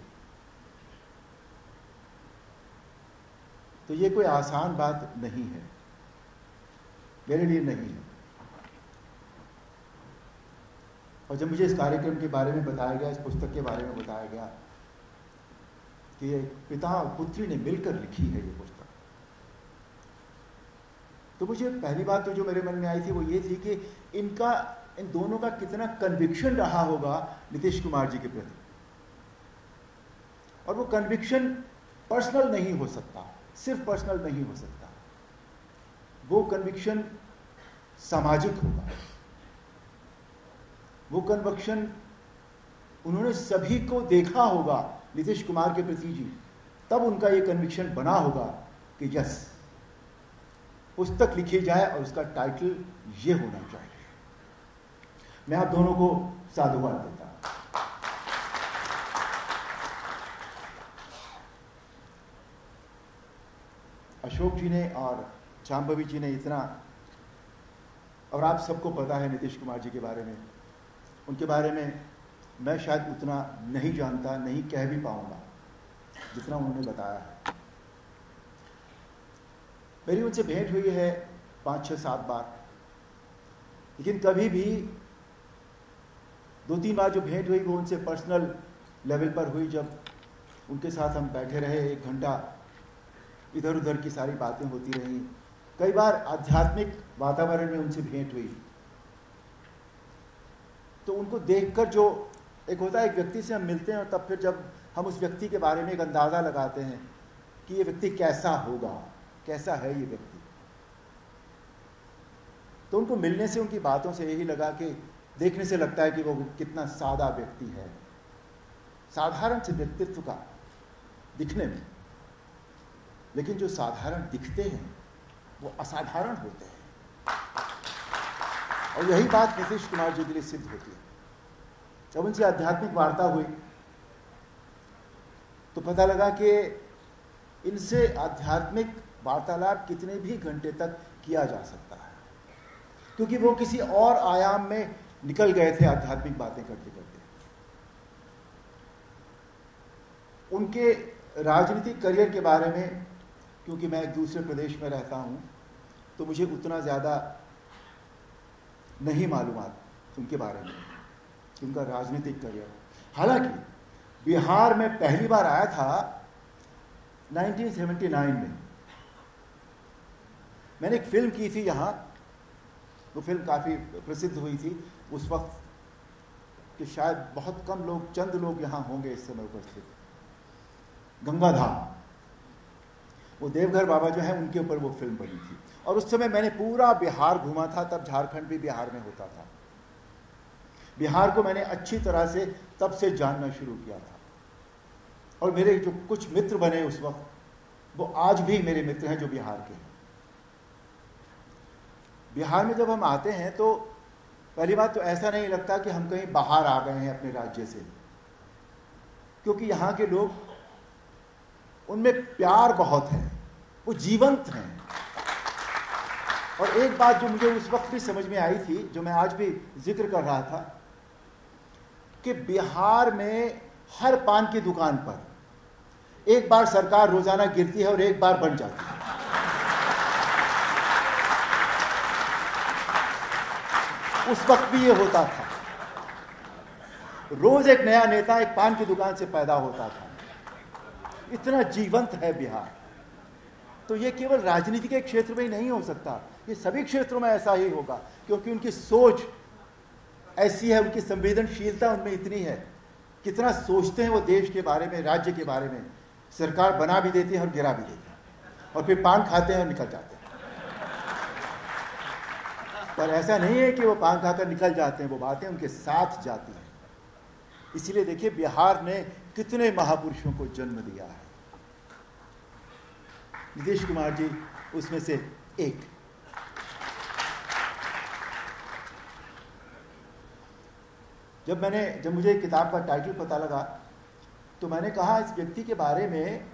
तो ये कोई आसान बात नहीं है, मेरे लिए नहीं है। और जब मुझे इस कार्यक्रम के बारे में बताया गया, इस पुस्तक के बारे में बताया गया कि ये पिता और पुत्री ने मिलकर लिखी है ये पुस्तक, तो मुझे पहली बात तो जो मेरे मन में आई थी वो ये थी कि इन दोनों का कितना कन्विक्शन रहा होगा नीतीश कुमार जी के प्रति। और वो कन्विक्शन पर्सनल नहीं हो सकता, सिर्फ पर्सनल नहीं हो सकता, वो कन्विक्शन सामाजिक होगा। वो कन्विक्शन उन्होंने सभी को देखा होगा नीतीश कुमार के प्रति जी, तब उनका ये कन्विक्शन बना होगा कि यस पुस्तक लिखी जाए और उसका टाइटल ये होना चाहिए। मैं आप दोनों को साधुवाद देता हूं। अशोक जी ने और शांभवी जी ने इतना, और आप सबको पता है नीतीश कुमार जी के बारे में, उनके बारे में मैं शायद उतना नहीं जानता, नहीं कह भी पाऊंगा जितना उन्होंने बताया है। मेरी उनसे भेंट हुई है 5, 6, 7 बार, लेकिन कभी भी 2, 3 बार जो भेंट हुई वो उनसे पर्सनल लेवल पर हुई, जब उनके साथ हम बैठे रहे 1 घंटा, इधर उधर की सारी बातें होती रहीं। कई बार आध्यात्मिक वातावरण में उनसे भेंट हुई, तो उनको देखकर जो एक होता है, एक व्यक्ति से हम मिलते हैं और तब फिर जब हम उस व्यक्ति के बारे में एक अंदाज़ा लगाते हैं कि ये व्यक्ति कैसा होगा, कैसा है ये व्यक्ति, तो उनको मिलने से, उनकी बातों से यही लगा कि देखने से लगता है कि वो कितना सादा व्यक्ति है, साधारण से व्यक्तित्व का दिखने में, लेकिन जो साधारण दिखते हैं वो असाधारण होते हैं। और यही बात नीतीश कुमार जी के लिए सिद्ध होती है। जब उनसे आध्यात्मिक वार्ता हुई तो पता लगा कि इनसे आध्यात्मिक वार्तालाप कितने भी घंटे तक किया जा सकता है, क्योंकि वो किसी और आयाम में निकल गए थे आध्यात्मिक बातें करते करते। उनके राजनीतिक करियर के बारे में, क्योंकि मैं एक दूसरे प्रदेश में रहता हूं, तो मुझे उतना ज़्यादा नहीं मालूमात उनके बारे में, उनका राजनीतिक करियर। हालांकि बिहार में पहली बार आया था 1979 में। मैंने एक फिल्म की थी यहाँ, वो फिल्म काफ़ी प्रसिद्ध हुई थी उस वक्त, कि शायद बहुत कम लोग, चंद लोग यहाँ होंगे इस समय उपस्थित, गंगाधाम। वो देवघर बाबा जो है उनके ऊपर वो फिल्म बनी थी, और उस समय मैंने पूरा बिहार घूमा था। तब झारखंड भी बिहार में होता था। बिहार को मैंने अच्छी तरह से तब से जानना शुरू किया था, और मेरे जो कुछ मित्र बने उस वक्त, वो आज भी मेरे मित्र हैं जो बिहार के हैं। बिहार में जब हम आते हैं तो पहली बात तो ऐसा नहीं लगता कि हम कहीं बाहर आ गए हैं अपने राज्य से, क्योंकि यहाँ के लोग, उनमें प्यार बहुत है, वो जीवंत हैं। और एक बात जो मुझे उस वक्त भी समझ में आई थी, जो मैं आज भी जिक्र कर रहा था, कि बिहार में हर पान की दुकान पर एक बार सरकार रोजाना गिरती है और एक बार बन जाती है। उस वक्त भी ये होता था, रोज एक नया नेता एक पान की दुकान से पैदा होता था। इतना जीवंत है बिहार। तो ये केवल राजनीति के क्षेत्र में ही नहीं हो सकता, ये सभी क्षेत्रों में ऐसा ही होगा, क्योंकि उनकी सोच ऐसी है, उनकी संवेदनशीलता उनमें इतनी है, कितना सोचते हैं वो देश के बारे में, राज्य के बारे में। सरकार बना भी देती है और गिरा भी देती है, और फिर पान खाते हैं और निकल जाते हैं। पर ऐसा नहीं है कि वो पान खाकर निकल जाते हैं, वो बातें उनके साथ जाती हैं। इसीलिए देखिए बिहार ने कितने महापुरुषों को जन्म दिया है। नीतीश कुमार जी उसमें से एक। जब मुझे किताब का टाइटल पता लगा तो मैंने कहा इस व्यक्ति के बारे में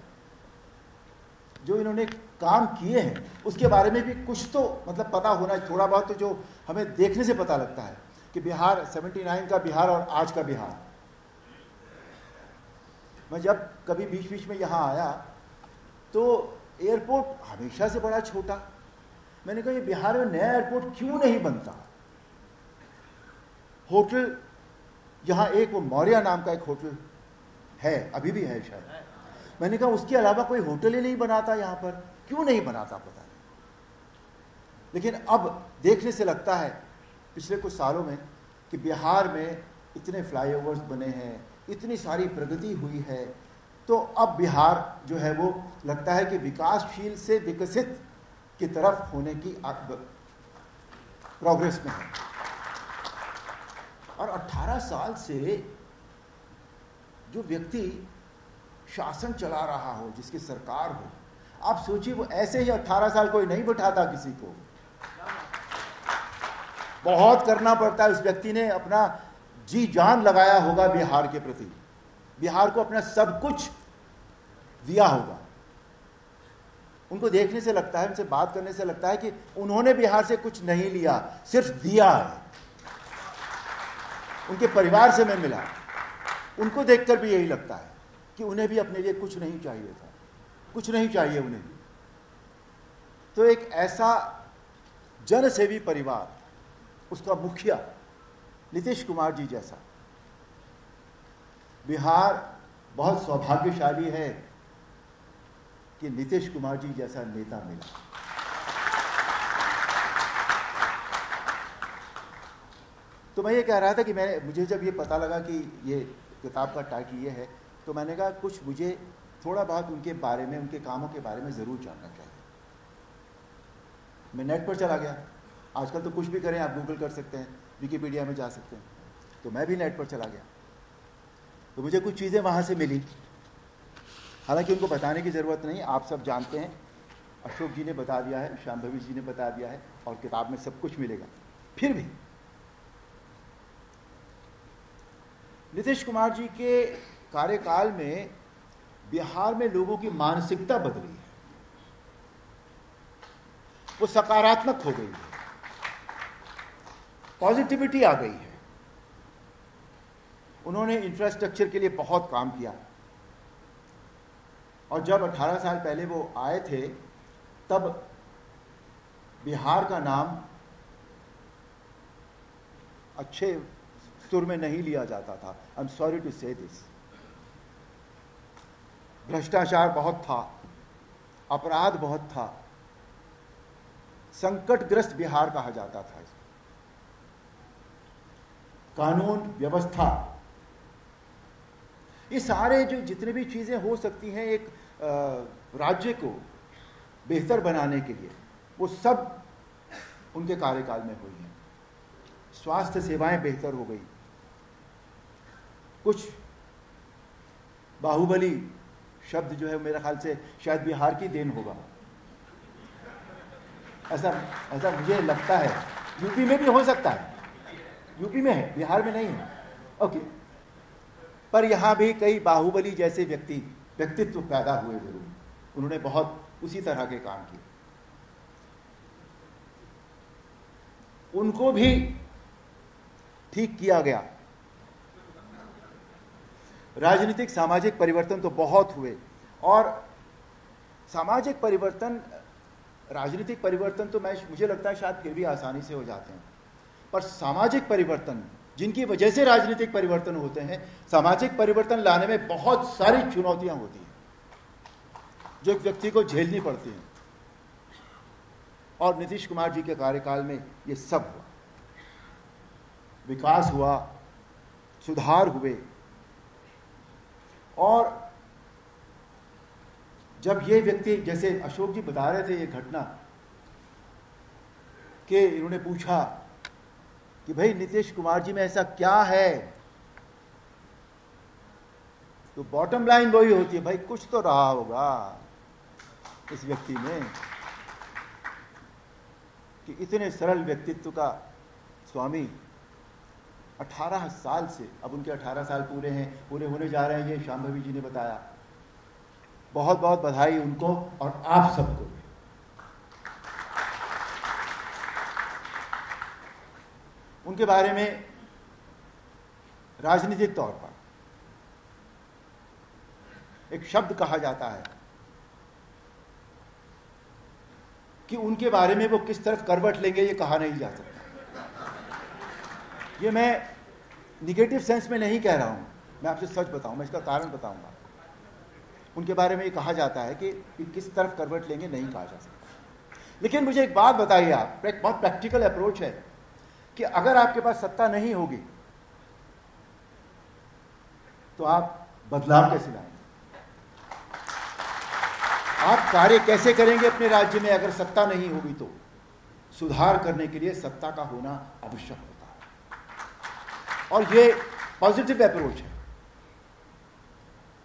जो इन्होंने काम किए हैं उसके बारे में भी कुछ तो मतलब पता होना, थोड़ा बहुत तो जो हमें देखने से पता लगता है कि बिहार 79 का बिहार और आज का बिहार। मैं जब कभी बीच बीच में यहाँ आया तो एयरपोर्ट हमेशा से बड़ा छोटा। मैंने कहा ये बिहार में नया एयरपोर्ट क्यों नहीं बनता। होटल यहाँ एक वो मौर्य नाम का एक होटल है, अभी भी है शायद। मैंने कहा उसके अलावा कोई होटल ही नहीं बनाता यहाँ पर, क्यों नहीं बनाता पता नहीं। लेकिन अब देखने से लगता है पिछले कुछ सालों में कि बिहार में इतने फ्लाईओवर्स बने हैं, इतनी सारी प्रगति हुई है, तो अब बिहार जो है वो लगता है कि विकासशील से विकसित की तरफ होने की प्रोग्रेस में है। और 18 साल से जो व्यक्ति शासन चला रहा हो, जिसकी सरकार हो, आप सोचिए, वो ऐसे ही 18 साल कोई नहीं बिठाता किसी को, बहुत करना पड़ता है। उस व्यक्ति ने अपना जी जान लगाया होगा बिहार के प्रति, बिहार को अपना सब कुछ दिया होगा। उनको देखने से लगता है, उनसे बात करने से लगता है कि उन्होंने बिहार से कुछ नहीं लिया, सिर्फ दिया है। उनके परिवार से मैं मिला, उनको देखकर भी यही लगता है कि उन्हें भी अपने लिए कुछ नहीं चाहिए था, कुछ नहीं चाहिए उन्हें भी। तो एक ऐसा जनसेवी परिवार, उसका मुखिया नीतीश कुमार जी जैसा, बिहार बहुत सौभाग्यशाली है कि नीतीश कुमार जी जैसा नेता मिला। तो मैं ये कह रहा था कि मुझे जब ये पता लगा कि ये किताब का टाइटल ये है, तो मैंने कहा कुछ मुझे थोड़ा बहुत उनके बारे में, उनके कामों के बारे में ज़रूर जानना चाहिए। मैं नेट पर चला गया, आजकल तो कुछ भी करें आप गूगल कर सकते हैं, विकिपीडिया में जा सकते हैं, तो मैं भी नेट पर चला गया। तो मुझे कुछ चीज़ें वहाँ से मिली, हालांकि उनको बताने की ज़रूरत नहीं, आप सब जानते हैं, अशोक जी ने बता दिया है, शांभवी जी ने बता दिया है, और किताब में सब कुछ मिलेगा। फिर भी नीतीश कुमार जी के कार्यकाल में बिहार में लोगों की मानसिकता बदली है, वो सकारात्मक हो गई है, पॉजिटिविटी आ गई है। उन्होंने इंफ्रास्ट्रक्चर के लिए बहुत काम किया, और जब 18 साल पहले वो आए थे, तब बिहार का नाम अच्छे सुर में नहीं लिया जाता था। आई एम सॉरी टू से दिस। भ्रष्टाचार बहुत था, अपराध बहुत था, संकटग्रस्त बिहार कहा जाता था इसको। कानून व्यवस्था, ये सारे जो जितने भी चीजें हो सकती हैं एक राज्य को बेहतर बनाने के लिए, वो सब उनके कार्यकाल में हुई हैं। स्वास्थ्य सेवाएं बेहतर हो गई, कुछ बाहुबली शब्द जो है मेरे ख्याल से शायद बिहार की देन होगा, ऐसा मुझे लगता है। यूपी में भी हो सकता है, यूपी में है, बिहार में नहीं है, ओके। पर यहाँ भी कई बाहुबली जैसे व्यक्तित्व पैदा हुए जरूर, उन्होंने बहुत उसी तरह के काम किए। उनको भी ठीक किया गया। राजनीतिक सामाजिक परिवर्तन तो बहुत हुए, और सामाजिक परिवर्तन, राजनीतिक परिवर्तन तो मुझे लगता है शायद फिर भी आसानी से हो जाते हैं, पर सामाजिक परिवर्तन जिनकी वजह से राजनीतिक परिवर्तन होते हैं, सामाजिक परिवर्तन लाने में बहुत सारी चुनौतियां होती हैं जो एक व्यक्ति को झेलनी पड़ती हैं, और नीतीश कुमार जी के कार्यकाल में ये सब हुआ। विकास हुआ, सुधार हुए, और जब ये व्यक्ति, जैसे अशोक जी बता रहे थे ये घटना, कि इन्होंने पूछा कि भाई नीतीश कुमार जी में ऐसा क्या है, तो बॉटम लाइन वही होती है, भाई कुछ तो रहा होगा इस व्यक्ति में, कि इतने सरल व्यक्तित्व का स्वामी 18 साल से, अब उनके 18 साल पूरे होने जा रहे हैं, ये शांभवी जी ने बताया। बहुत बहुत बधाई उनको और आप सबको भी। उनके बारे में राजनीतिक तौर पर एक शब्द कहा जाता है कि उनके बारे में वो किस तरफ करवट लेंगे ये कहा नहीं जा सकता। ये मैं निगेटिव सेंस में नहीं कह रहा हूं, मैं आपसे सच बताऊं, मैं इसका कारण बताऊंगा। उनके बारे में ये कहा जाता है कि किस तरफ करवट लेंगे नहीं कहा जा सकता। लेकिन मुझे एक बात बताइए, आप एक बहुत प्रैक्टिकल अप्रोच है कि अगर आपके पास सत्ता नहीं होगी तो आप बदलाव कैसे लाएंगे, आप कार्य कैसे करेंगे अपने राज्य में अगर सत्ता नहीं होगी। तो सुधार करने के लिए सत्ता का होना आवश्यक होता है, और ये पॉजिटिव अप्रोच है।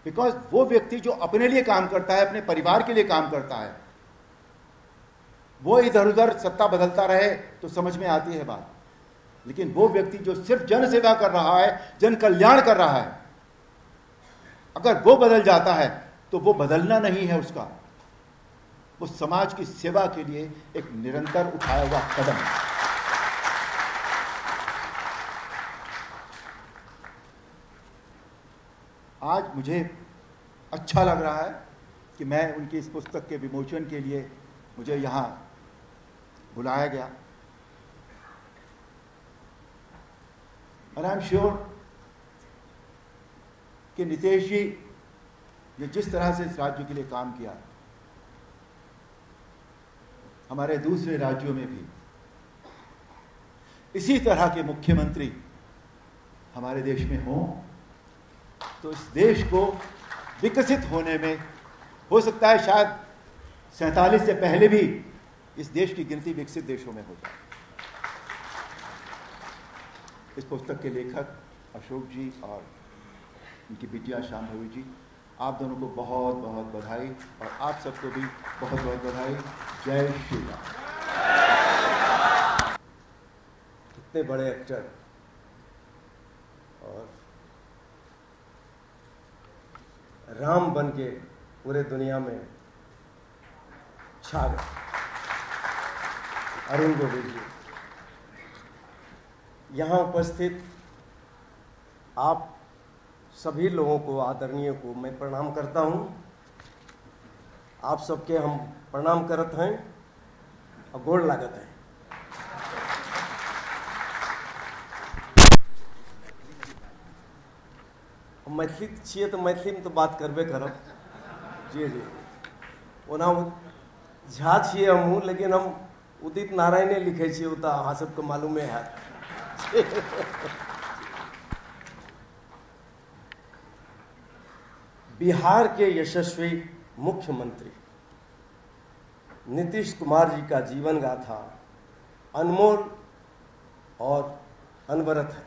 बिकॉज वो व्यक्ति जो अपने लिए काम करता है, अपने परिवार के लिए काम करता है, वो इधर उधर सत्ता बदलता रहे तो समझ में आती है बात, लेकिन वो व्यक्ति जो सिर्फ जन सेवा कर रहा है, जन कल्याण कर रहा है, अगर वो बदल जाता है तो वो बदलना नहीं है उसका, वो समाज की सेवा के लिए एक निरंतर उठाया हुआ कदम है। आज मुझे अच्छा लग रहा है कि मैं उनकी इस पुस्तक के विमोचन के लिए मुझे यहाँ बुलाया गया। और आई एम श्योर कि नीतीश जी ने जिस तरह से इस राज्य के लिए काम किया, हमारे दूसरे राज्यों में भी इसी तरह के मुख्यमंत्री हमारे देश में हों तो इस देश को विकसित होने में हो सकता है शायद 47 से पहले भी इस देश की गिनती विकसित देशों में हो जाए। इस पुस्तक के लेखक अशोक जी और उनकी बिटिया शांभवी जी, आप दोनों को बहुत बहुत बधाई और आप सबको भी बहुत बहुत बधाई। जय श्री राम। इतने बड़े एक्टर और राम बन के पूरे दुनिया में छा गए। अरुण गोविल जी, यहाँ उपस्थित आप सभी लोगों को, आदरणीय को मैं प्रणाम करता हूँ। आप सबके हम प्रणाम करत हैं और गोड़ लागत हैं। मैथिली छिए तो मैथिली में तो बात करबे करब। जी जी, ओना झा छिए हमहूँ, लेकिन हम उदित नारायणे लिखे छिए, तो अहाँ सबके मालूमे है। बिहार के यशस्वी मुख्यमंत्री नीतीश कुमार जी का जीवन गाथा अनमोल और अनवरत है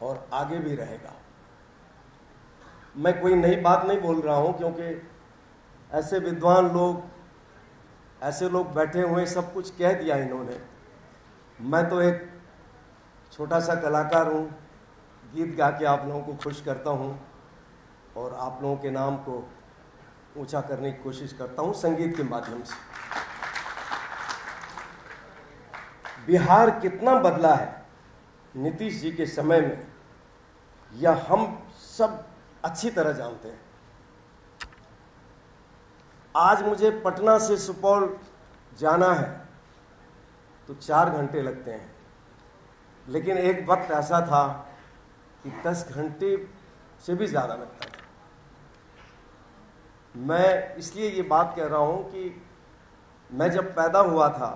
और आगे भी रहेगा। मैं कोई नई बात नहीं बोल रहा हूं, क्योंकि ऐसे विद्वान लोग, ऐसे लोग बैठे हुए, सब कुछ कह दिया इन्होंने। मैं तो एक छोटा सा कलाकार हूं, गीत गा के आप लोगों को खुश करता हूं और आप लोगों के नाम को ऊंचा करने की कोशिश करता हूं संगीत के माध्यम से। बिहार कितना बदला है नीतीश जी के समय में, यह हम सब अच्छी तरह जानते हैं। आज मुझे पटना से सुपौल जाना है तो 4 घंटे लगते हैं, लेकिन एक वक्त ऐसा था कि 10 घंटे से भी ज़्यादा लगता था। मैं इसलिए ये बात कह रहा हूँ कि मैं जब पैदा हुआ था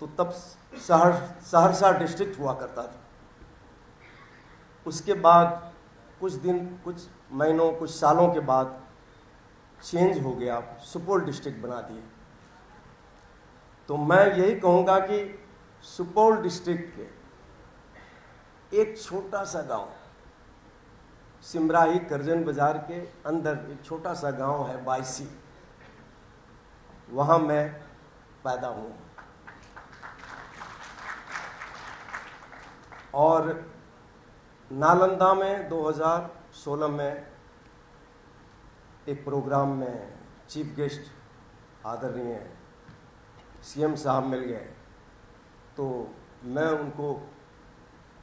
तो तब सहरसा डिस्ट्रिक्ट हुआ करता था। उसके बाद कुछ दिन, कुछ महीनों, कुछ सालों के बाद चेंज हो गया, सुपौल डिस्ट्रिक्ट बना दिए। तो मैं यही कहूँगा कि सुपौल डिस्ट्रिक्ट के एक छोटा सा गांव, सिमराही करजन बाजार के अंदर एक छोटा सा गांव है बायसी, वहाँ मैं पैदा हुआ और नालंदा में 2016 में एक प्रोग्राम में चीफ गेस्ट आदरणीय सीएम साहब मिल गए, तो मैं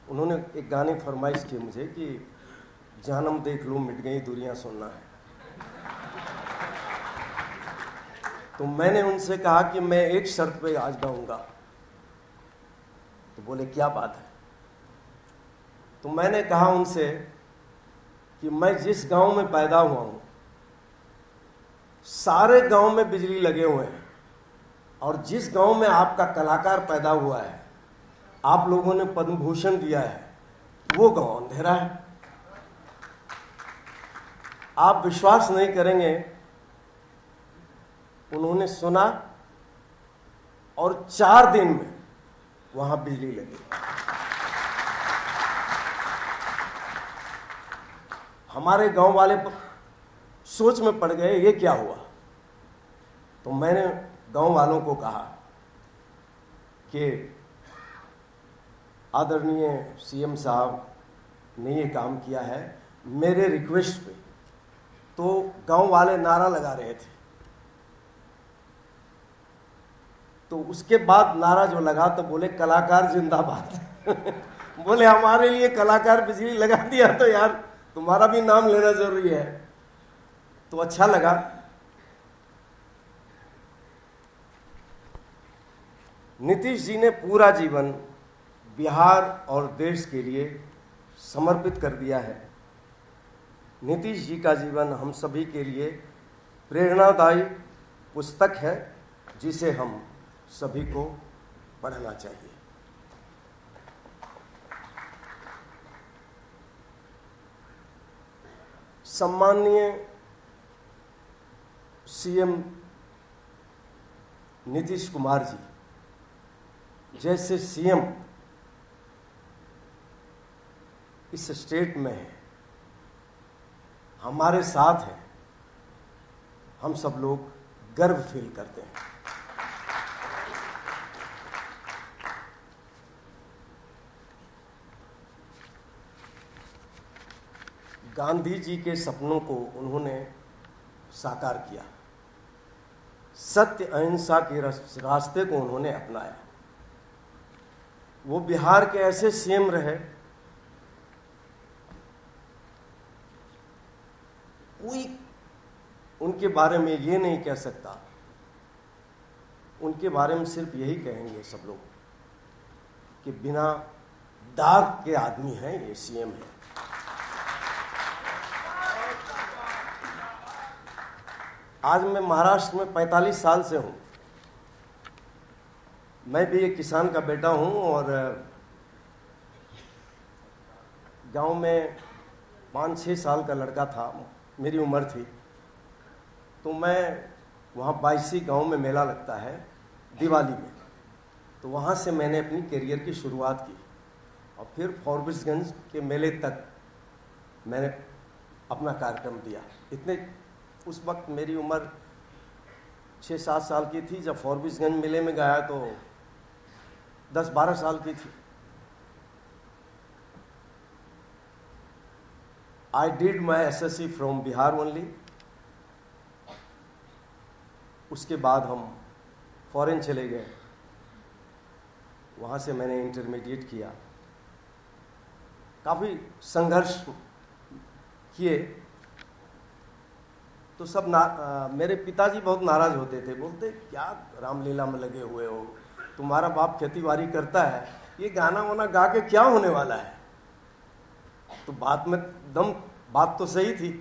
उन्होंने एक गाने फरमाइश की मुझे कि जानम देख लो मिट गई दूरियां सुनना है। तो मैंने उनसे कहा कि मैं एक शर्त पे आज गाऊंगा। तो बोले क्या बात है? तो मैंने कहा उनसे कि मैं जिस गांव में पैदा हुआ हूं, सारे गांव में बिजली लगे हुए हैं, और जिस गांव में आपका कलाकार पैदा हुआ है, आप लोगों ने पद्म भूषण दिया है, वो गांव अंधेरा है। आप विश्वास नहीं करेंगे, उन्होंने सुना और 4 दिन में वहां बिजली लगी। हमारे गांव वाले सोच में पड़ गए ये क्या हुआ। तो मैंने गांव वालों को कहा कि आदरणीय सीएम साहब ने ये काम किया है मेरे रिक्वेस्ट पे। तो गांव वाले नारा लगा रहे थे। तो उसके बाद नारा जो लगा तो बोले कलाकार जिंदाबाद बोले हमारे लिए कलाकार बिजली लगा दिया तो यार तुम्हारा भी नाम लेना जरूरी है। तो अच्छा लगा। नीतीश जी ने पूरा जीवन बिहार और देश के लिए समर्पित कर दिया है। नीतीश जी का जीवन हम सभी के लिए प्रेरणादायी पुस्तक है जिसे हम सभी को पढ़ना चाहिए। सम्माननीय सीएम नीतीश कुमार जी जैसे सीएम इस स्टेट में है, हमारे साथ है, हम सब लोग गर्व फील करते हैं। गांधी जी के सपनों को उन्होंने साकार किया। सत्य अहिंसा के रास्ते को उन्होंने अपनाया। वो बिहार के ऐसे सीएम रहे, कोई उनके बारे में ये नहीं कह सकता। उनके बारे में सिर्फ यही कहेंगे सब लोग कि बिना दाग के आदमी हैं, ये सीएम है। आज मैं महाराष्ट्र में 45 साल से हूँ। मैं भी एक किसान का बेटा हूँ और गांव में 5-6 साल का लड़का था, मेरी उम्र थी। तो मैं वहाँ 22 गांव में मेला लगता है दिवाली में, तो वहाँ से मैंने अपनी करियर की शुरुआत की और फिर फॉरबिसगंज के मेले तक मैंने अपना कार्यक्रम दिया। इतने उस वक्त मेरी उम्र 6-7 साल की थी। जब फॉरबिसगंज मेले में गया तो 10-12 साल की थी। I did my SSC from Bihar only. उसके बाद हम फॉरेन चले गए, वहाँ से मैंने इंटरमीडिएट किया। काफ़ी संघर्ष किए। तो सब मेरे पिताजी बहुत नाराज होते थे, बोलते क्या रामलीला में लगे हुए हो, तुम्हारा बाप खेतीबाड़ी करता है, ये गाना वाना गा के क्या होने वाला है। तो बात तो सही थी।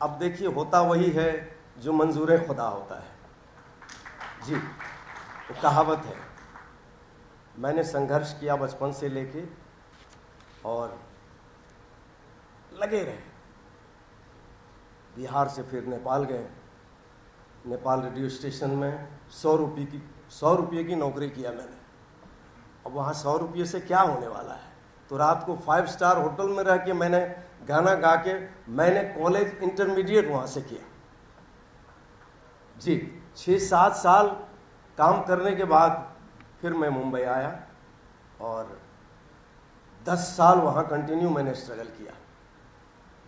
अब देखिए होता वही है जो मंजूर खुदा होता है जी, वो कहावत है। मैंने संघर्ष किया बचपन से लेके और लगे रहे। बिहार से फिर नेपाल गए। नेपाल रेडियो स्टेशन में 100 रुपये की नौकरी किया मैंने। अब वहाँ 100 रुपये से क्या होने वाला है। तो रात को 5 स्टार होटल में रह के मैंने गाना गा के मैंने कॉलेज इंटरमीडिएट वहाँ से किया जी। 6-7 साल काम करने के बाद फिर मैं मुंबई आया और 10 साल वहाँ कंटिन्यू मैंने स्ट्रगल किया।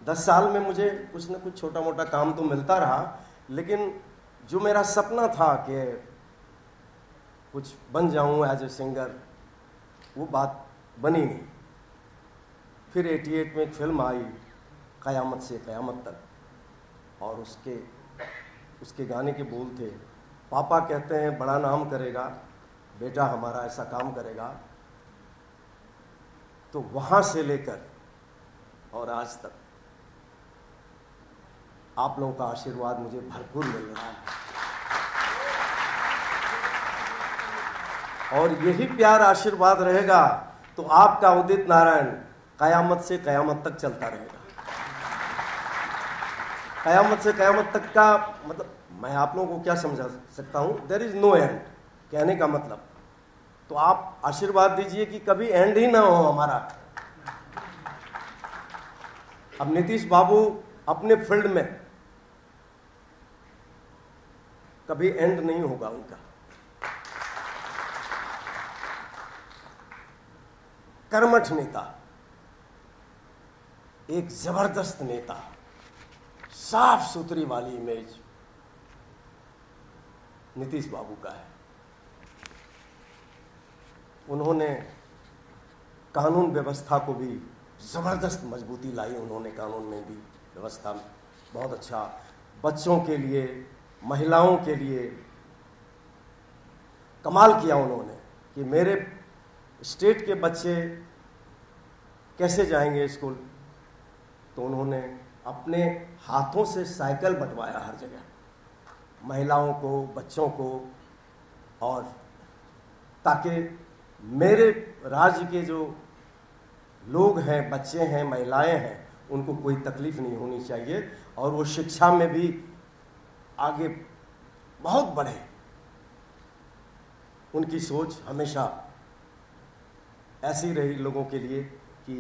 10 साल में मुझे कुछ न कुछ छोटा मोटा काम तो मिलता रहा, लेकिन जो मेरा सपना था कि कुछ बन जाऊं एज ए सिंगर, वो बात बनी नहीं। फिर 88 में एक फिल्म आई क़यामत से क़यामत तक, और उसके गाने के बोल थे, पापा कहते हैं बड़ा नाम करेगा, बेटा हमारा ऐसा काम करेगा। तो वहाँ से लेकर और आज तक आप लोगों का आशीर्वाद मुझे भरपूर मिल रहा है, और यही प्यार आशीर्वाद रहेगा तो आपका उदित नारायण क़यामत से क़यामत तक चलता रहेगा। क़यामत से क़यामत तक का मतलब मैं आप लोगों को क्या समझा सकता हूँ, देयर इज नो एंड कहने का मतलब। तो आप आशीर्वाद दीजिए कि कभी एंड ही ना हो हमारा। अब नीतीश बाबू अपने फील्ड में कभी एंड नहीं होगा उनका। कर्मठ नेता, एक जबरदस्त नेता, साफ सुथरी वाली इमेज नीतीश बाबू का है। उन्होंने कानून व्यवस्था को भी जबरदस्त मजबूती लाई, उन्होंने कानून में भी व्यवस्था बहुत अच्छा, बच्चों के लिए, महिलाओं के लिए कमाल किया उन्होंने कि मेरे स्टेट के बच्चे कैसे जाएंगे स्कूल, तो उन्होंने अपने हाथों से साइकिल बंटवाया हर जगह, महिलाओं को, बच्चों को, और ताकि मेरे राज्य के जो लोग हैं, बच्चे हैं, महिलाएं हैं, उनको कोई तकलीफ नहीं होनी चाहिए और वो शिक्षा में भी आगे बहुत बढ़े। उनकी सोच हमेशा ऐसी रही लोगों के लिए कि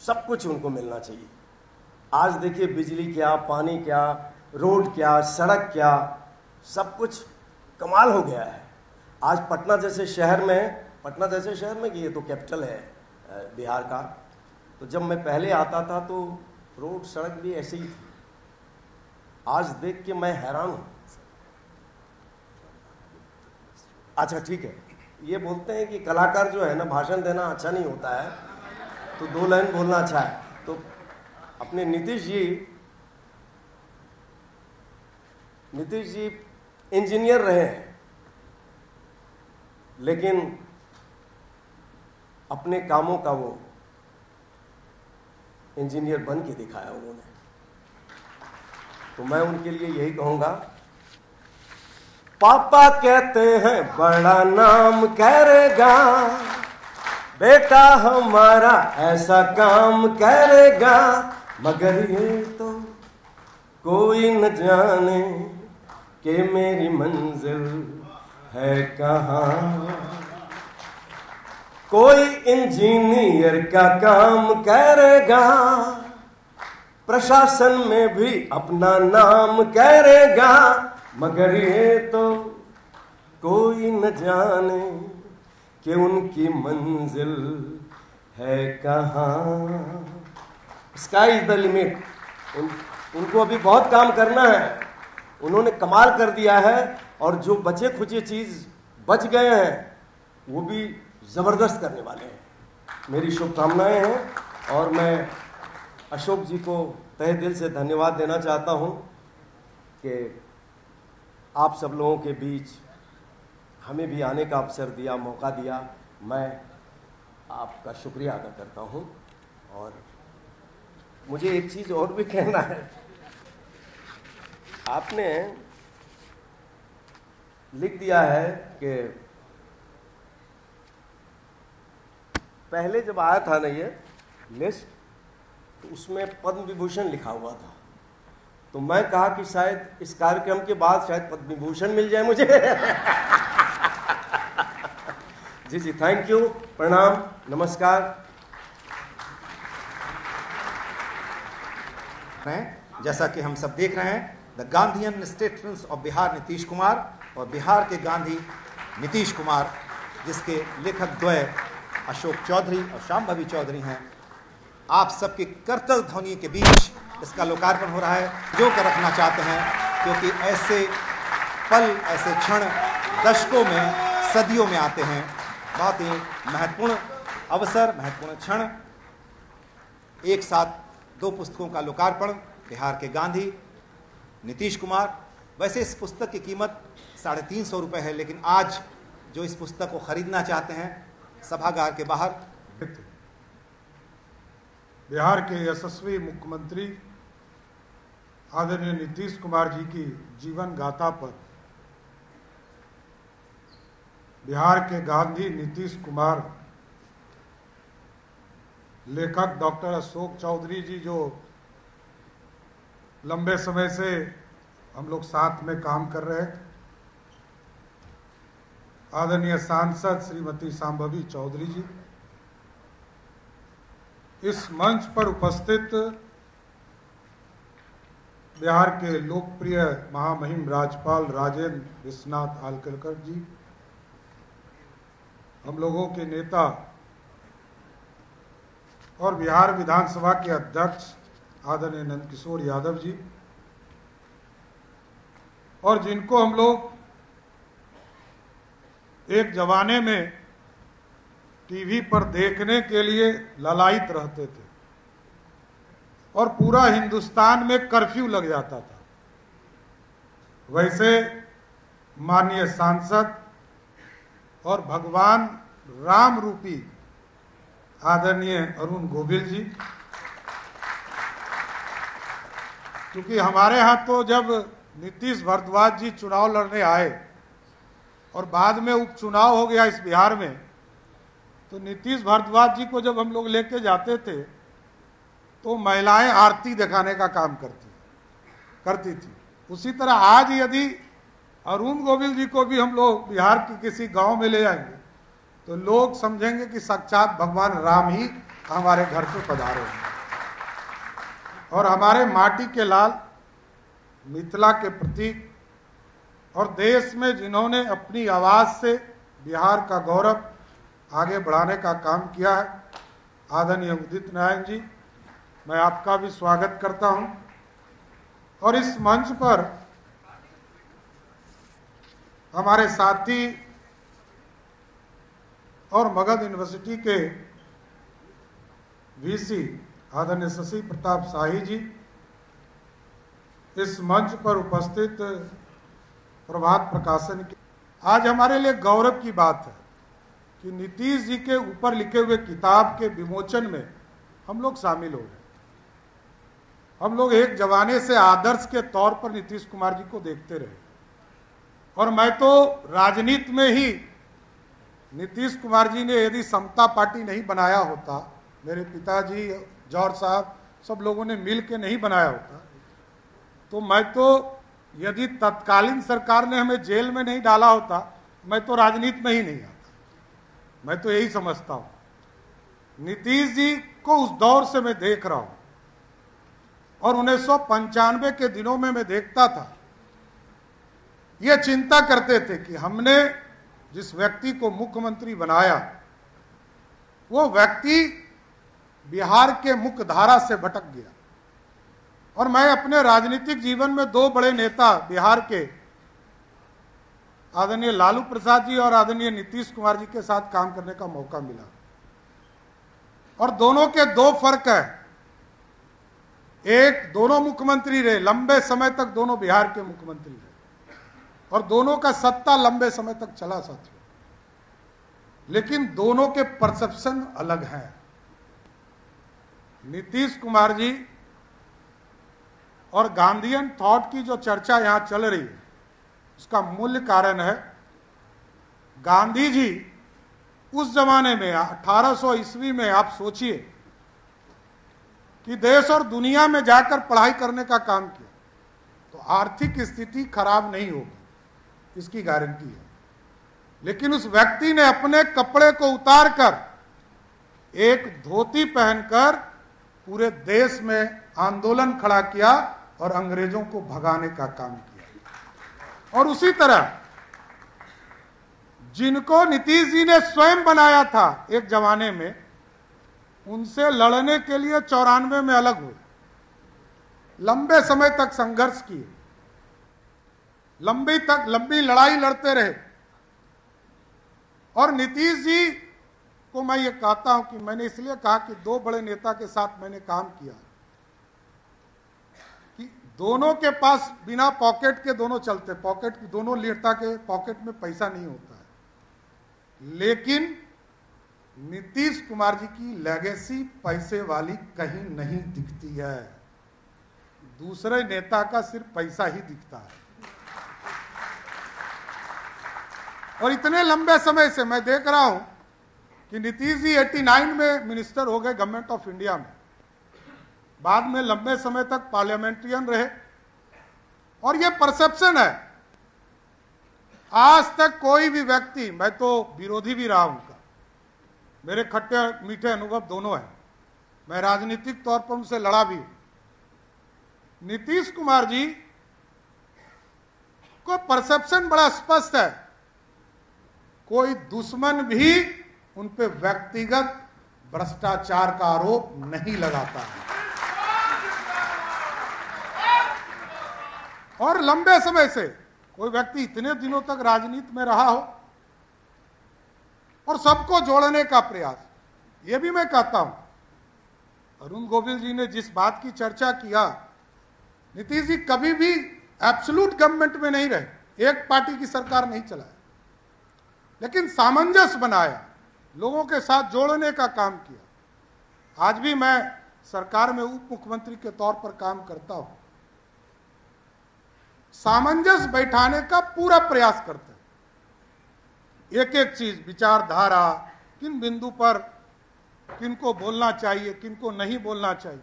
सब कुछ उनको मिलना चाहिए। आज देखिए बिजली क्या, पानी क्या, रोड क्या, सड़क क्या, सब कुछ कमाल हो गया है। आज पटना जैसे शहर में कि ये तो कैपिटल है बिहार का, तो जब मैं पहले आता था तो रोड सड़क भी ऐसे ही थी। आज देख के मैं हैरान हूं। अच्छा ठीक है, ये बोलते हैं कि कलाकार जो है ना, भाषण देना अच्छा नहीं होता है, तो 2 लाइन बोलना अच्छा है। तो अपने नीतीश जी इंजीनियर रहे हैं, लेकिन अपने कामों का वो इंजीनियर बन के दिखाया उन्होंने। तो मैं उनके लिए यही कहूंगा, पापा कहते हैं बड़ा नाम करेगा, बेटा हमारा ऐसा काम करेगा, मगर ये तो कोई न जाने कि मेरी मंजिल है कहाँ। कोई इंजीनियर का काम करेगा, प्रशासन में भी अपना नाम करेगा, मगर ये तो कोई न जाने कि उनकी मंजिल है कहाँ। Sky is the limit. उनको अभी बहुत काम करना है। उन्होंने कमाल कर दिया है और जो बचे खुचे चीज बच गए हैं वो भी जबरदस्त करने वाले हैं। मेरी शुभकामनाएं हैं और मैं अशोक जी को तहे दिल से धन्यवाद देना चाहता हूं कि आप सब लोगों के बीच हमें भी आने का अवसर दिया, मौका दिया। मैं आपका शुक्रिया अदा करता हूं। और मुझे एक चीज और भी कहना है। आपने लिख दिया है कि पहले जब आया था ना ये लिस्ट, तो उसमें पद्म विभूषण लिखा हुआ था। तो मैं कहा कि शायद इस कार्यक्रम के बाद शायद पद्म विभूषण मिल जाए मुझे। जी जी, थैंक यू, प्रणाम, नमस्कार। जैसा कि हम सब देख रहे हैं, the Gandhian statements of Bihar Nitish Kumar, और बिहार के गांधी नीतीश कुमार, जिसके लेखक द्वय अशोक चौधरी और शांभवी चौधरी हैं। आप सबके करतल ध्वनि के बीच इसका लोकार्पण हो रहा है, जो कर रखना चाहते हैं, क्योंकि ऐसे पल, ऐसे क्षण दशकों में, सदियों में आते हैं। बहुत ही महत्वपूर्ण अवसर, महत्वपूर्ण क्षण। एक साथ 2 पुस्तकों का लोकार्पण, बिहार के गांधी नीतीश कुमार। वैसे इस पुस्तक की कीमत 350 रुपये है, लेकिन आज जो इस पुस्तक को खरीदना चाहते हैं, सभागार के बाहर बिहार के यशस्वी मुख्यमंत्री आदरणीय नीतीश कुमार जी की जीवन गाथा पर बिहार के गांधी नीतीश कुमार लेखक डॉक्टर अशोक चौधरी जी, जो लंबे समय से हम लोग साथ में काम कर रहे थे, आदरणीय सांसद श्रीमती शांभवी चौधरी जी, इस मंच पर उपस्थित बिहार के लोकप्रिय महामहिम राज्यपाल राजेंद्र विश्वनाथ आलकलकर जी, हम लोगों के नेता और बिहार विधानसभा के अध्यक्ष आदरणीय नंदकिशोर यादव जी, और जिनको हम लोग एक जमाने में टीवी पर देखने के लिए ललायित रहते थे और पूरा हिंदुस्तान में कर्फ्यू लग जाता था, वैसे माननीय सांसद और भगवान राम रूपी आदरणीय अरुण गोविल जी, क्योंकि हमारे यहाँ तो जब नीतीश भारद्वाज जी चुनाव लड़ने आए और बाद में उपचुनाव हो गया इस बिहार में, तो नीतीश भारद्वाज जी को जब हम लोग लेके जाते थे तो महिलाएं आरती दिखाने का काम करती थी। उसी तरह आज यदि अरुण गोविल जी को भी हम लोग बिहार के किसी गांव में ले जाएंगे तो लोग समझेंगे कि साक्षात भगवान राम ही हमारे घर पे पधारे हैं। और हमारे माटी के लाल, मिथिला के प्रतीक और देश में जिन्होंने अपनी आवाज से बिहार का गौरव आगे बढ़ाने का काम किया है, आदरणीय उदित नारायण जी, मैं आपका भी स्वागत करता हूं। और इस मंच पर हमारे साथी और मगध यूनिवर्सिटी के वीसी आदरणीय शशि प्रताप शाही जी, इस मंच पर उपस्थित प्रभात प्रकाशन की, आज हमारे लिए गौरव की बात है कि नीतीश जी के ऊपर लिखे हुए किताब के विमोचन में हम लोग शामिल हो गए। हम लोग एक जमाने से आदर्श के तौर पर नीतीश कुमार जी को देखते रहे, और मैं तो राजनीति में ही नीतीश कुमार जी ने यदि समता पार्टी नहीं बनाया होता, मेरे पिताजी जौहर साहब सब लोगों ने मिल के नहीं बनाया होता, तो मैं तो यदि तत्कालीन सरकार ने हमें जेल में नहीं डाला होता, मैं तो राजनीति में ही नहीं आता। मैं तो यही समझता हूं। नीतीश जी को उस दौर से मैं देख रहा हूं, और 1995 के दिनों में मैं देखता था, ये चिंता करते थे कि हमने जिस व्यक्ति को मुख्यमंत्री बनाया वो व्यक्ति बिहार के मुख्य धारा से भटक गया। और मैं अपने राजनीतिक जीवन में दो बड़े नेता बिहार के आदरणीय लालू प्रसाद जी और आदरणीय नीतीश कुमार जी के साथ काम करने का मौका मिला, और दोनों के दो फर्क है। एक, दोनों मुख्यमंत्री रहे, लंबे समय तक दोनों बिहार के मुख्यमंत्री रहे, और दोनों का सत्ता लंबे समय तक चला साथियों, लेकिन दोनों के परसेप्शन अलग हैं। नीतीश कुमार जी और गांधीयन थॉट की जो चर्चा यहां चल रही है, उसका मूल कारण है गांधी जी उस जमाने में 1800 ईस्वी में, आप सोचिए कि देश और दुनिया में जाकर पढ़ाई करने का काम किया, तो आर्थिक स्थिति खराब नहीं होगी, इसकी गारंटी है। लेकिन उस व्यक्ति ने अपने कपड़े को उतारकर एक धोती पहनकर पूरे देश में आंदोलन खड़ा किया और अंग्रेजों को भगाने का काम किया। और उसी तरह जिनको नीतीश जी ने स्वयं बनाया था एक जमाने में, उनसे लड़ने के लिए 94 में अलग हुए, लंबे समय तक संघर्ष किए, लंबी लड़ाई लड़ते रहे। और नीतीश जी को मैं ये कहता हूं कि मैंने इसलिए कहा कि दो बड़े नेता के साथ मैंने काम किया कि दोनों के पास बिना पॉकेट के दोनों चलते, दोनों नेता के पॉकेट में पैसा नहीं होता है, लेकिन नीतीश कुमार जी की लेगेसी पैसे वाली कहीं नहीं दिखती है, दूसरे नेता का सिर्फ पैसा ही दिखता है। और इतने लंबे समय से मैं देख रहा हूं कि नीतीश जी 89 में मिनिस्टर हो गए गवर्नमेंट ऑफ इंडिया में, बाद में लंबे समय तक पार्लियामेंट्रियन रहे, और ये परसेप्शन है। आज तक कोई भी व्यक्ति, मैं तो विरोधी भी रहा उनका, मेरे खट्टे मीठे अनुभव दोनों हैं, मैं राजनीतिक तौर पर उनसे लड़ा भी हूं, नीतीश कुमार जी को परसेप्शन बड़ा स्पष्ट है, कोई दुश्मन भी उन पे व्यक्तिगत भ्रष्टाचार का आरोप नहीं लगाता है। और लंबे समय से कोई व्यक्ति इतने दिनों तक राजनीति में रहा हो और सबको जोड़ने का प्रयास, ये भी मैं कहता हूं, अरुण गोविल जी ने जिस बात की चर्चा किया, नीतीश जी कभी भी एब्सोल्यूट गवर्नमेंट में नहीं रहे, एक पार्टी की सरकार नहीं चलाया, लेकिन सामंजस्य बनाया, लोगों के साथ जोड़ने का काम किया। आज भी मैं सरकार में उप मुख्यमंत्री के तौर पर काम करता हूं, सामंजस्य बैठाने का पूरा प्रयास करते हैं। एक एक चीज, विचारधारा, किन बिंदु पर किनको बोलना चाहिए, किनको नहीं बोलना चाहिए।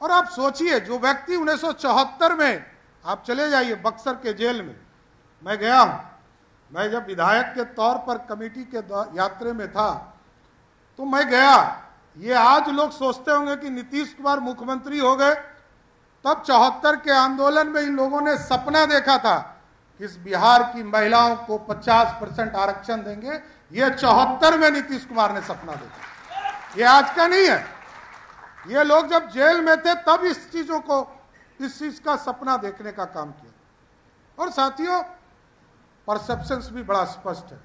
और आप सोचिए, जो व्यक्ति 1974 में, आप चले जाइए बक्सर के जेल में, मैं गया हूं, मैं जब विधायक के तौर पर कमेटी के यात्रा में था तो मैं गया। ये आज लोग सोचते होंगे कि नीतीश कुमार मुख्यमंत्री हो गए, तब 74 के आंदोलन में इन लोगों ने सपना देखा था कि इस बिहार की महिलाओं को 50% आरक्षण देंगे। ये 74 में नीतीश कुमार ने सपना देखा, ये आज का नहीं है। ये लोग जब जेल में थे तब इस चीज का सपना देखने का काम किया। और साथियों, परसेप्शंस भी बड़ा स्पष्ट है।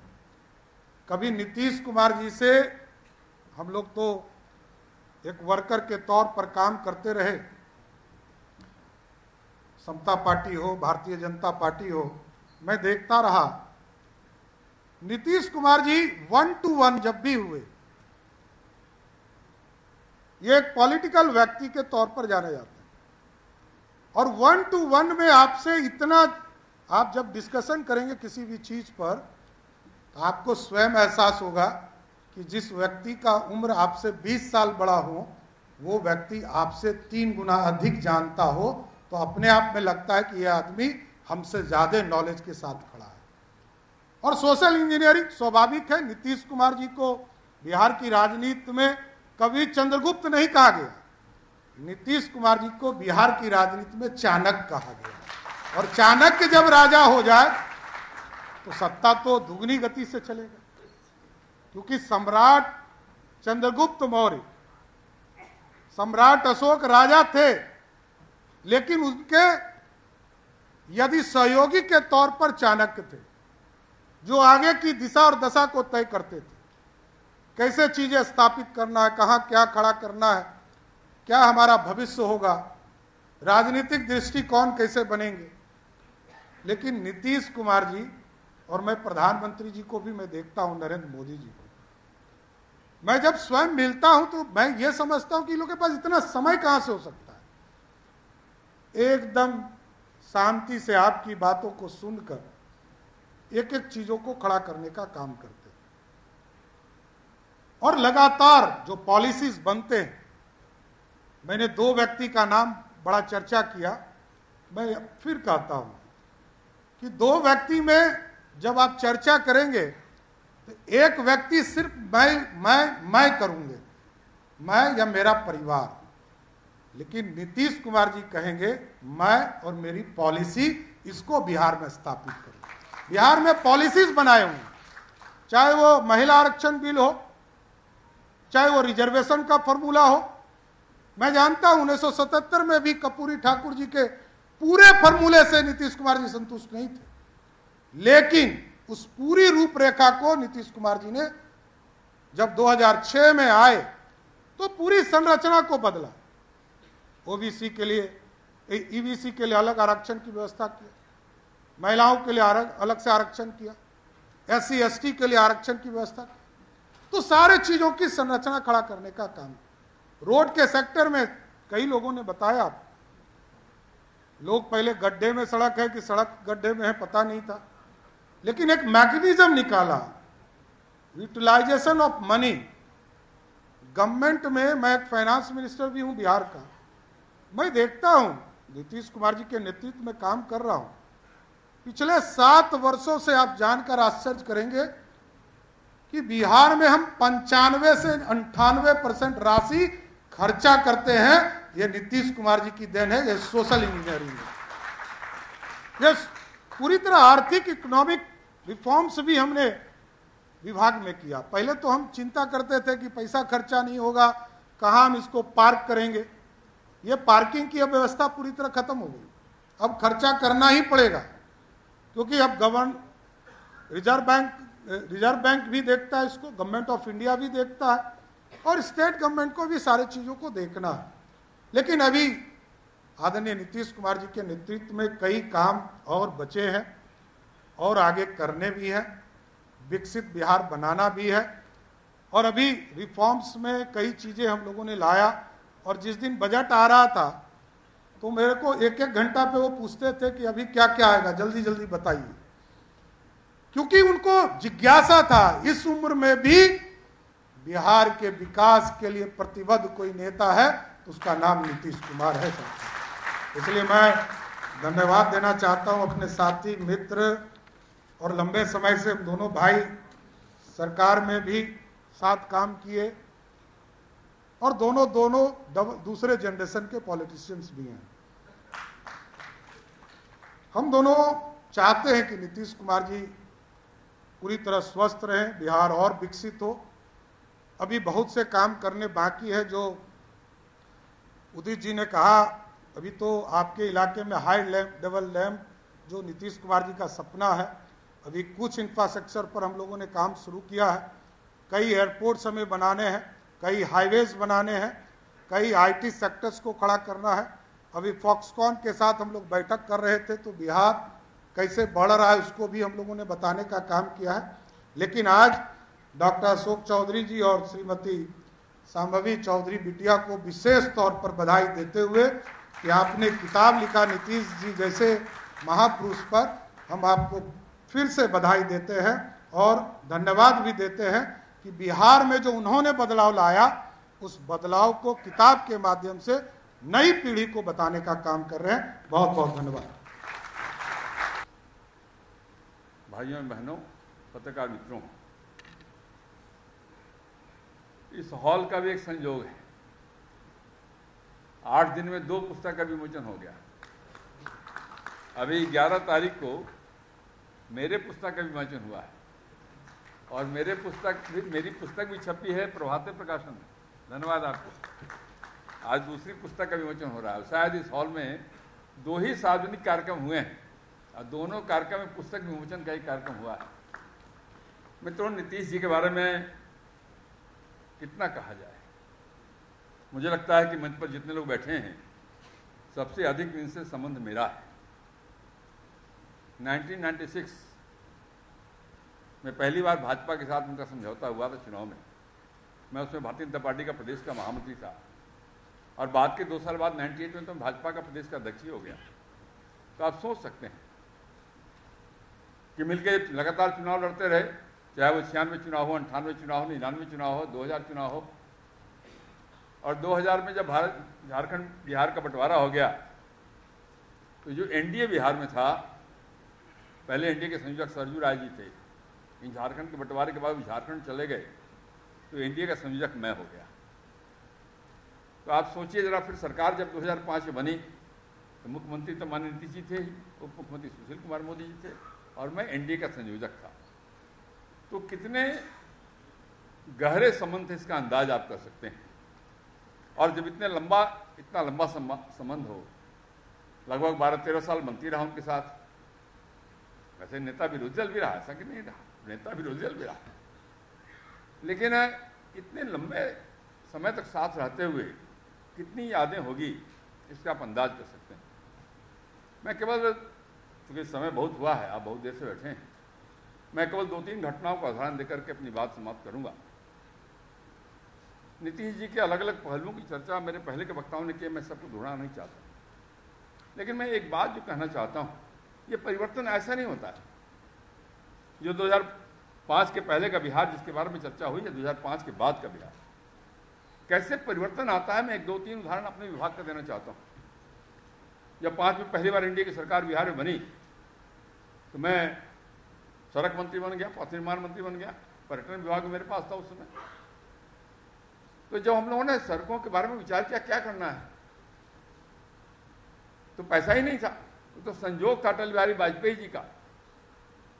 कभी नीतीश कुमार जी से हम लोग तो एक वर्कर के तौर पर काम करते रहे, समता पार्टी हो, भारतीय जनता पार्टी हो, मैं देखता रहा, नीतीश कुमार जी 1 to 1 जब भी हुए, ये एक पॉलिटिकल व्यक्ति के तौर पर जाने जाते हैं, और 1 to 1 में आपसे इतना, आप जब डिस्कशन करेंगे किसी भी चीज पर, तो आपको स्वयं एहसास होगा कि जिस व्यक्ति का उम्र आपसे 20 साल बड़ा हो, वो व्यक्ति आपसे 3 गुना अधिक जानता हो, तो अपने आप में लगता है कि यह आदमी हमसे ज्यादा नॉलेज के साथ खड़ा है। और सोशल इंजीनियरिंग स्वाभाविक है। नीतीश कुमार जी को बिहार की राजनीति में कभी चंद्रगुप्त नहीं कहा गया, नीतीश कुमार जी को बिहार की राजनीति में चाणक्य कहा गया। और चाणक्य जब राजा हो जाए तो सत्ता तो दुगनी गति से चलेगा, क्योंकि सम्राट चंद्रगुप्त मौर्य, सम्राट अशोक राजा थे, लेकिन उनके यदि सहयोगी के तौर पर चाणक्य थे, जो आगे की दिशा और दशा को तय करते थे, कैसे चीजें स्थापित करना है, कहां क्या खड़ा करना है, क्या हमारा भविष्य होगा, राजनीतिक दृष्टिकोण कैसे बनेंगे। लेकिन नीतीश कुमार जी, और मैं प्रधानमंत्री जी को भी मैं देखता हूं, नरेंद्र मोदी जी को, मैं जब स्वयं मिलता हूं तो मैं ये समझता हूं कि लोगों के पास इतना समय कहां से हो सकता है। एकदम शांति से आपकी बातों को सुनकर एक एक चीजों को खड़ा करने का काम करते हैं। और लगातार जो पॉलिसीज बनते हैं, मैंने 2 व्यक्ति का नाम बड़ा चर्चा किया, मैं फिर कहता हूं कि 2 व्यक्ति में जब आप चर्चा करेंगे तो एक व्यक्ति सिर्फ मैं करूंगे, मैं या मेरा परिवार, लेकिन नीतीश कुमार जी कहेंगे मैं और मेरी पॉलिसी, इसको बिहार में स्थापित करूं। बिहार में पॉलिसीज बनाए हुए, चाहे वो महिला आरक्षण बिल हो, चाहे वो रिजर्वेशन का फॉर्मूला हो। मैं जानता हूं 1977 में भी कर्पूरी ठाकुर जी के पूरे फॉर्मूले से नीतीश कुमार जी संतुष्ट नहीं थे, लेकिन उस पूरी रूपरेखा को नीतीश कुमार जी ने जब 2006 में आए तो पूरी संरचना को बदला। ओबीसी के लिए, ईबीसी के लिए अलग आरक्षण की व्यवस्था किया, महिलाओं के लिए अलग से आरक्षण किया, एससी एसटी के लिए आरक्षण की व्यवस्था की, तो सारे चीजों की संरचना खड़ा करने का काम। रोड के सेक्टर में कई लोगों ने बताया, लोग पहले गड्ढे में सड़क है कि सड़क गड्ढे में है पता नहीं था, लेकिन एक मैकेनिज्म निकाला, यूटिलाइजेशन ऑफ मनी। गवर्नमेंट में, मैं एक फाइनेंस मिनिस्टर भी हूं बिहार का, मैं देखता हूं नीतीश कुमार जी के नेतृत्व में काम कर रहा हूं, पिछले 7 वर्षों से आप जानकर आश्चर्य करेंगे कि बिहार में हम 95 से 98% राशि खर्चा करते हैं ये नीतीश कुमार जी की देन है, ये सोशल इंजीनियरिंग है। ये पूरी तरह आर्थिक इकोनॉमिक रिफॉर्म्स भी हमने विभाग में किया। पहले तो हम चिंता करते थे कि पैसा खर्चा नहीं होगा, कहाँ हम इसको पार्क करेंगे। ये पार्किंग की अब व्यवस्था पूरी तरह खत्म हो गई। अब खर्चा करना ही पड़ेगा, क्योंकि अब रिजर्व बैंक भी देखता है इसको, गवर्नमेंट ऑफ इंडिया भी देखता है, और स्टेट गवर्नमेंट को भी सारी चीज़ों को देखना है। लेकिन अभी आदरणीय नीतीश कुमार जी के नेतृत्व में कई काम और बचे हैं और आगे करने भी हैं, विकसित बिहार बनाना भी है। और अभी रिफॉर्म्स में कई चीज़ें हम लोगों ने लाया, और जिस दिन बजट आ रहा था तो मेरे को एक एक घंटा पे वो पूछते थे कि अभी क्या क्या आएगा, जल्दी जल्दी बताइए, क्योंकि उनको जिज्ञासा था इस उम्र में भी बिहार के विकास के लिए प्रतिबद्ध कोई नेता है तो उसका नाम नीतीश कुमार है साहब। इसलिए मैं धन्यवाद देना चाहता हूं अपने साथी मित्र, और लंबे समय से हम दोनों भाई सरकार में भी साथ काम किए, और दोनों दूसरे जनरेशन के पॉलिटिशियंस भी हैं। हम दोनों चाहते हैं कि नीतीश कुमार जी पूरी तरह स्वस्थ रहें, बिहार और विकसित हो। अभी बहुत से काम करने बाकी है। जो उदित जी ने कहा, अभी तो आपके इलाके में हाई लेवल लैम्प जो नीतीश कुमार जी का सपना है, अभी कुछ इंफ्रास्ट्रक्चर पर हम लोगों ने काम शुरू किया है। कई एयरपोर्ट्स हमें बनाने हैं, कई हाईवेज बनाने हैं, कई आईटी सेक्टर्स को खड़ा करना है। अभी फॉक्सकॉन के साथ हम लोग बैठक कर रहे थे, तो बिहार कैसे बढ़ रहा है उसको भी हम लोगों ने बताने का काम किया है। लेकिन आज डॉक्टर अशोक चौधरी जी और श्रीमती सांभवी चौधरी बिटिया को विशेष तौर पर बधाई देते हुए कि आपने किताब लिखा नीतीश जी जैसे महापुरुष पर, हम आपको फिर से बधाई देते हैं और धन्यवाद भी देते हैं कि बिहार में जो उन्होंने बदलाव लाया, उस बदलाव को किताब के माध्यम से नई पीढ़ी को बताने का काम कर रहे हैं। बहुत बहुत धन्यवाद। भाइयों और बहनों, पत्रकार मित्रों, इस हॉल का भी एक संयोग है। 8 दिन में 2 पुस्तक का विमोचन हो गया। अभी 11 तारीख को मेरे पुस्तक का विमोचन हुआ है, और मेरी पुस्तक भी छपी है प्रभाते प्रकाशन में। धन्यवाद आपको। आज दूसरी पुस्तक का विमोचन हो रहा है। शायद इस हॉल में 2 ही सार्वजनिक कार्यक्रम हुए हैं, और दोनों कार्यक्रम में पुस्तक विमोचन का ही कार्यक्रम हुआ है। मित्रों, नीतीश जी के बारे में कितना कहा जाए। मुझे लगता है कि मंच पर जितने लोग बैठे हैं, सबसे अधिक इनसे संबंध मेरा है। 1996 में पहली बार भाजपा के साथ उनका समझौता हुआ था चुनाव में। मैं उसमें भारतीय जनता पार्टी का प्रदेश का महामंत्री था, और बाद के 2 साल बाद 98 में तो भाजपा का प्रदेश का अध्यक्ष ही हो गया। तो आप सोच सकते हैं कि मिलकर लगातार चुनाव लड़ते रहे, चाहे वो 96 चुनाव हो, 98 चुनाव हो, 99 चुनाव हो, 2000 चुनाव हो। और 2000 में जब झारखंड बिहार का बंटवारा हो गया, तो जो एनडीए बिहार में था, पहले एनडीए के संयोजक सरजू राय जी थे। इन झारखंड के बंटवारे के बाद झारखंड चले गए, तो एनडीए का संयोजक मैं हो गया। तो आप सोचिए जरा, फिर सरकार जब 2005 में बनी, तो मुख्यमंत्री तो माननीय नीतीश जी थे ही, उप मुख्यमंत्री सुशील कुमार मोदी जी थे, और मैं एनडीए का संयोजक था। तो कितने गहरे संबंध थे, इसका अंदाज आप कर सकते हैं। और जब इतना लंबा संबंध हो, लगभग 12-13 साल मंत्री रहा उनके साथ। वैसे नेता विरोधी दल भी रहा, ऐसा कि नहीं रहा, नेता विरोधी दल भी रहा, लेकिन इतने लंबे समय तक साथ रहते हुए कितनी यादें होगी, इसका आप अंदाज कर सकते हैं। मैं केवल, क्योंकि समय बहुत हुआ है, आप बहुत देर से बैठे हैं, मैं केवल 2-3 घटनाओं का उदाहरण देकर के अपनी बात समाप्त करूंगा। नीतीश जी के अलग अलग पहलुओं की चर्चा मेरे पहले के वक्ताओं ने की, मैं सबको दोहराना नहीं चाहता, लेकिन मैं एक बात जो कहना चाहता हूँ, ये परिवर्तन ऐसा नहीं होता है जो 2005 के पहले का बिहार जिसके बारे में चर्चा हुई है, 2005 के बाद का बिहार कैसे परिवर्तन आता है। मैं 1-2-3 उदाहरण अपने विभाग का देना चाहता हूँ। जब 5 में पहली बार एनडीए की सरकार बिहार में बनी, तो मैं सड़क मंत्री बन गया, पथ निर्माण मंत्री बन गया, पर्यटन विभाग मेरे पास था उस समय। तो जब हम लोगों ने सड़कों के बारे में विचार किया क्या करना है, तो पैसा ही नहीं था, तो संजोग था अटल बिहारी वाजपेयी जी का।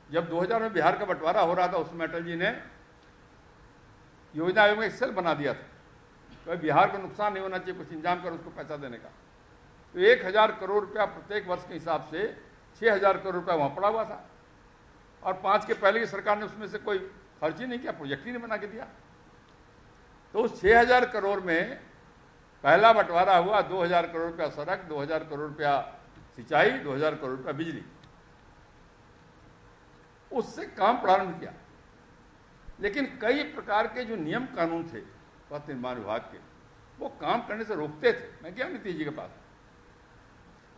जब 2000 में बिहार का बंटवारा हो रहा था, उसमें अटल जी ने योजना आयोग में एक सेल बना दिया था, तो बिहार को नुकसान नहीं होना चाहिए, कुछ इंतजाम कर उसको पैसा देने का। तो 1000 करोड़ रुपया प्रत्येक वर्ष के हिसाब से 6000 करोड़ रुपया वहाँ पड़ा हुआ था, और 5 के पहले की सरकार ने उसमें से कोई खर्च ही नहीं किया, प्रोजेक्ट ही नहीं बना के दिया। तो उस 6000 करोड़ में पहला बंटवारा हुआ, 2000 करोड़ रुपया सड़क, 2000 करोड़ रुपया सिंचाई, 2000 करोड़ रुपया बिजली, उससे काम प्रारंभ किया। लेकिन कई प्रकार के जो नियम कानून थे पथ निर्माण विभाग के, वो काम करने से रोकते थे। मैं गया नीतीश जी के पास,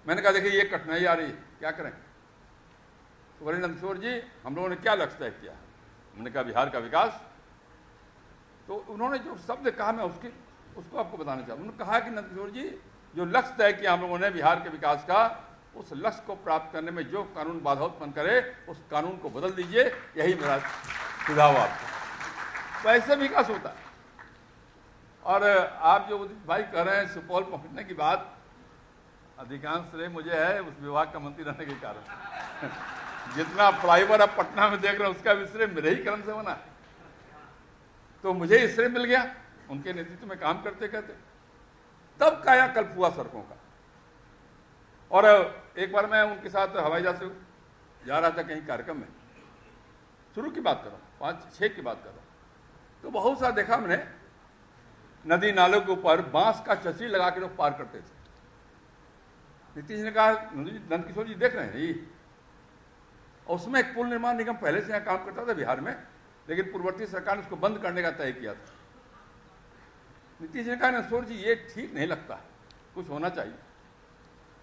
मैंने कहा देखिए ये कठिनाई आ रही है, क्या करें? तो बोले नंदकिशोर जी हम लोगों ने क्या लक्ष्य तय किया? हमने कहा बिहार का विकास। तो उन्होंने जो शब्द कहा मैं उसको आपको बताना चाहता हूँ। उन्होंने कहा कि नंदकिशोर जी जो लक्ष्य तय किया हम लोगों ने बिहार के विकास का, उस लक्ष्य को प्राप्त करने में जो कानून बाधा उत्पन्न करे उस कानून को बदल दीजिए, यही मेरा सुझाव आपको। वैसे विकास होता है। और आप जो भाई कह रहे हैं सुपौल पहुंचने की बात, अधिकांश श्रेय मुझे है उस विभाग का मंत्री रहने के कारण। जितना फ्लाईओवर अब पटना में देख रहे हैं उसका भी श्रेय मेरे ही कर्म से बना है, तो मुझे ही श्रेय मिल गया उनके नेतृत्व में काम करते करते। तब कायाकल्प हुआ सड़कों का। और एक बार मैं उनके साथ हवाई जहाज से जा रहा था कहीं कार्यक्रम में, शुरू की बात कर रहा हूँ, 5-6 की बात कर रहा हूँ, तो बहुत सा देखा मैंने नदी नालों के ऊपर बांस का चचरी लगा के लोग पार करते थे। नीतीश ने कहा नंदकिशोर जी देख रहे हैं ये, और उसमें एक पुल निर्माण निगम पहले से यहाँ काम करता था बिहार में, लेकिन पूर्ववर्ती सरकार ने उसको बंद करने का तय किया था। नीतीश ने कहा नंदकिशोर जी ये ठीक नहीं लगता, कुछ होना चाहिए।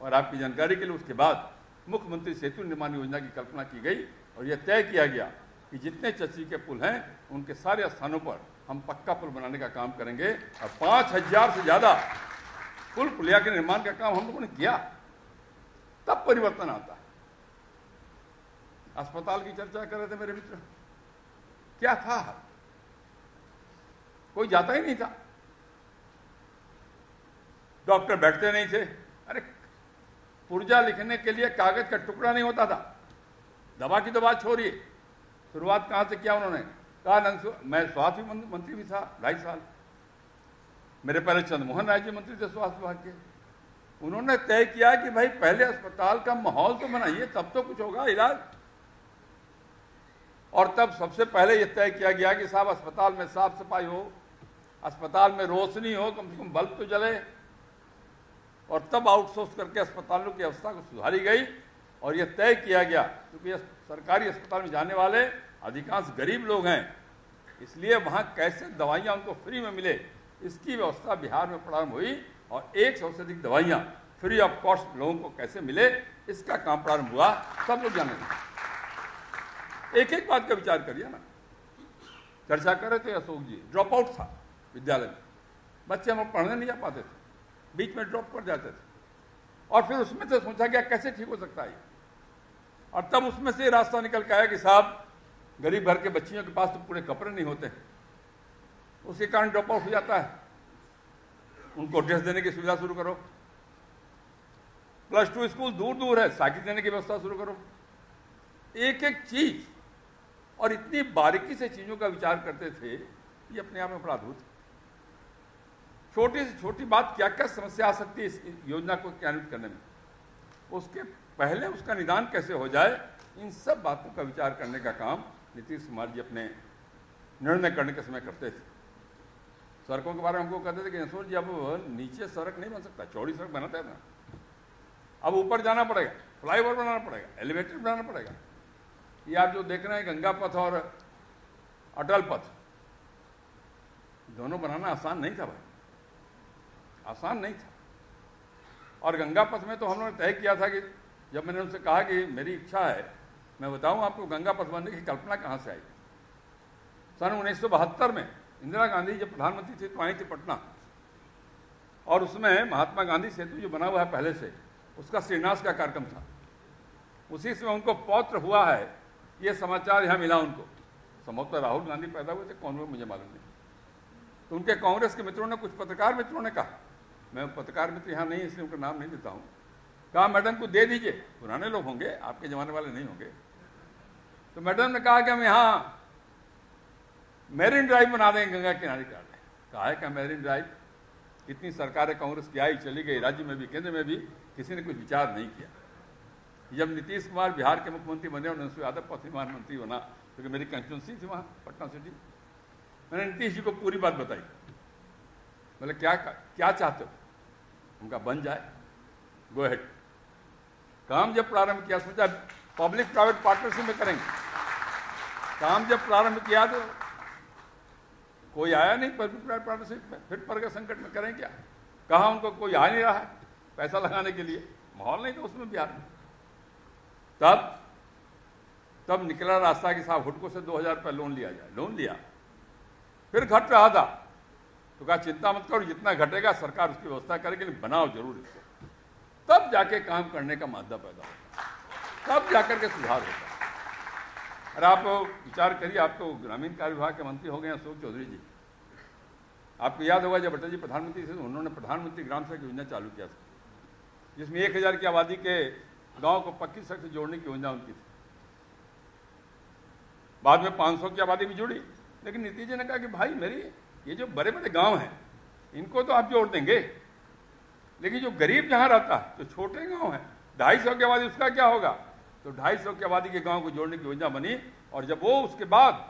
और आपकी जानकारी के लिए उसके बाद मुख्यमंत्री सेतु निर्माण योजना की कल्पना की गई, और यह तय किया गया कि जितने चचरी के पुल हैं उनके सारे स्थानों पर हम पक्का पुल बनाने का काम करेंगे। और 5000 से ज्यादा पुल पुलिया के निर्माण का काम हम लोगों ने किया। तब परिवर्तन आता है। अस्पताल की चर्चा कर रहे थे मेरे मित्र, क्या था? कोई जाता ही नहीं था, डॉक्टर बैठते नहीं थे। अरे पुर्जा लिखने के लिए कागज का टुकड़ा नहीं होता था। दवा की तो बात छोड़िए, शुरुआत कहां से किया उन्होंने? कहा मैं स्वास्थ्य मंत्री भी था 2.5 साल, मेरे पहले चंद्रमोहन राय जी मंत्री थे स्वास्थ्य विभाग के। उन्होंने तय किया कि भाई पहले अस्पताल का माहौल तो बनाइए, तब तो कुछ होगा इलाज। और तब सबसे पहले यह तय किया गया कि साहब अस्पताल में साफ सफाई हो, अस्पताल में रोशनी हो, कम से कम बल्ब तो जले। और तब आउटसोर्स करके अस्पतालों की अवस्था को सुधारी गई। और यह तय किया गया क्योंकि सरकारी अस्पताल में जाने वाले अधिकांश गरीब लोग हैं, इसलिए वहाँ कैसे दवाइयाँ उनको फ्री में मिले, इसकी व्यवस्था बिहार में प्रारंभ हुई। और 100 से अधिक दवाइयाँ फ्री ऑफ कॉस्ट लोगों को कैसे मिले, इसका काम प्रारंभ हुआ। सब लोग जाने लगे। एक एक बात का विचार करिए ना। चर्चा कर रहे थे अशोक जी, ड्रॉप आउट था विद्यालय में, बच्चे हम पढ़ने नहीं जा पाते थे, बीच में ड्रॉप कर जाते थे। और फिर उसमें से सोचा गया कैसे ठीक हो सकता है। और तब उसमें से रास्ता निकल के आया कि साहब गरीब घर के बच्चियों के पास तो पूरे कपड़े नहीं होते, उसके कारण ड्रॉप आउट हो जाता है। उनको ड्रेस देने की सुविधा शुरू करो। +2 स्कूल दूर दूर है, साइकिल देने की व्यवस्था शुरू करो। एक एक चीज, और इतनी बारीकी से चीजों का विचार करते थे, ये अपने आप में बड़ा अद्भुत है। छोटी से छोटी बात क्या क्या समस्या आ सकती है इस योजना को क्रियान्वित करने में, उसके पहले उसका निदान कैसे हो जाए, इन सब बातों का विचार करने का काम नीतीश कुमार जी अपने निर्णय करने के समय करते थे। सड़कों के बारे में हमको कहते थे कि नंदकिशोर जी अब नीचे सड़क नहीं बन सकता, चौड़ी सड़क बनाते हैं ना, अब ऊपर जाना पड़ेगा, फ्लाईओवर बनाना पड़ेगा, एलिवेटेड बनाना पड़ेगा। ये आप जो देख रहे हैं गंगा पथ और अटल पथ, दोनों बनाना आसान नहीं था भाई, आसान नहीं था। और गंगा पथ में तो हम लोगों ने तय किया था कि जब मैंने उनसे कहा कि मेरी इच्छा है मैं बताऊं आपको गंगा पथ बनने की कल्पना कहां से आई। सन 1972 में इंदिरा गांधी जब प्रधानमंत्री थी तो आई थी पटना, और उसमें महात्मा गांधी सेतु जो बना हुआ है पहले से, उसका शिलान्यास का कार्यक्रम था। उसी से उनको पौत्र हुआ है, ये समाचार यहाँ मिला उनको। संभवतः राहुल गांधी पैदा हुए थे, कौन हुए मुझे मालूम नहीं। तो उनके कांग्रेस के मित्रों ने, कुछ पत्रकार मित्रों ने कहा, मैं पत्रकार मित्र यहाँ नहीं इसलिए उनका नाम नहीं देता हूँ, कहा मैडम को दे दीजिए, पुराने लोग होंगे, आपके जमाने वाले नहीं होंगे। तो मैडम ने कहा कि हम यहाँ मैरीन ड्राइव बना देंगे, गंगा किनारे करा दें। कहा है क्या मैरीन ड्राइव? इतनी सरकारें कांग्रेस की आई चली गई, राज्य में भी केंद्र में भी किसी ने कुछ विचार नहीं किया। जब नीतीश कुमार बिहार के मुख्यमंत्री बने और नंसू यादव पथ निर्माण मंत्री बना, क्योंकि मेरी कंस्टिट्यूंसी थी वहाँ पटना सिटी, मैंने नीतीश जी को पूरी बात बताई। बोले क्या चाहते हो? उनका बन जाए, गो हेड। काम जब प्रारंभ किया सोचा पब्लिक प्राइवेट पार्टनरशिप में करेंगे। काम जब प्रारंभ किया तो कोई आया नहीं पब्लिक प्राइवेट पार्टनरशिप में, फिर पर संकट में करें क्या? कहा उनको कोई आ नहीं रहा है पैसा लगाने के लिए, माहौल नहीं था उसमें बिहार में। तब निकला रास्ता कि साहब हुडको से 2000 रुपये लोन लिया जाए। लोन लिया, फिर घट रहा था तो कहा चिंता मत करो, जितना घटेगा सरकार उसकी व्यवस्था करेगी, लेकिन बनाओ जरूर इसको। तब जाके काम करने का मादा पैदा होता है, तब जाकर के सुधार होता है। अरे आप विचार करिए, आप तो ग्रामीण कार्य विभाग के मंत्री हो गए अशोक चौधरी जी। आपको याद होगा जब अटल जी प्रधानमंत्री थे, उन्होंने प्रधानमंत्री ग्राम सड़क योजना चालू किया था, जिसमें 1000 की आबादी के गांव को पक्की सड़क से जोड़ने की योजना उनकी थी। बाद में 500 की आबादी भी जुड़ी, लेकिन नीतीश जी ने कहा कि भाई मेरी ये जो बड़े बड़े गांव हैं इनको तो आप जोड़ देंगे, लेकिन जो गरीब जहां रहता है, जो छोटे गांव हैं 250 की आबादी, उसका क्या होगा? तो 250 की आबादी के गांव को जोड़ने की योजना बनी। और जब वो उसके बाद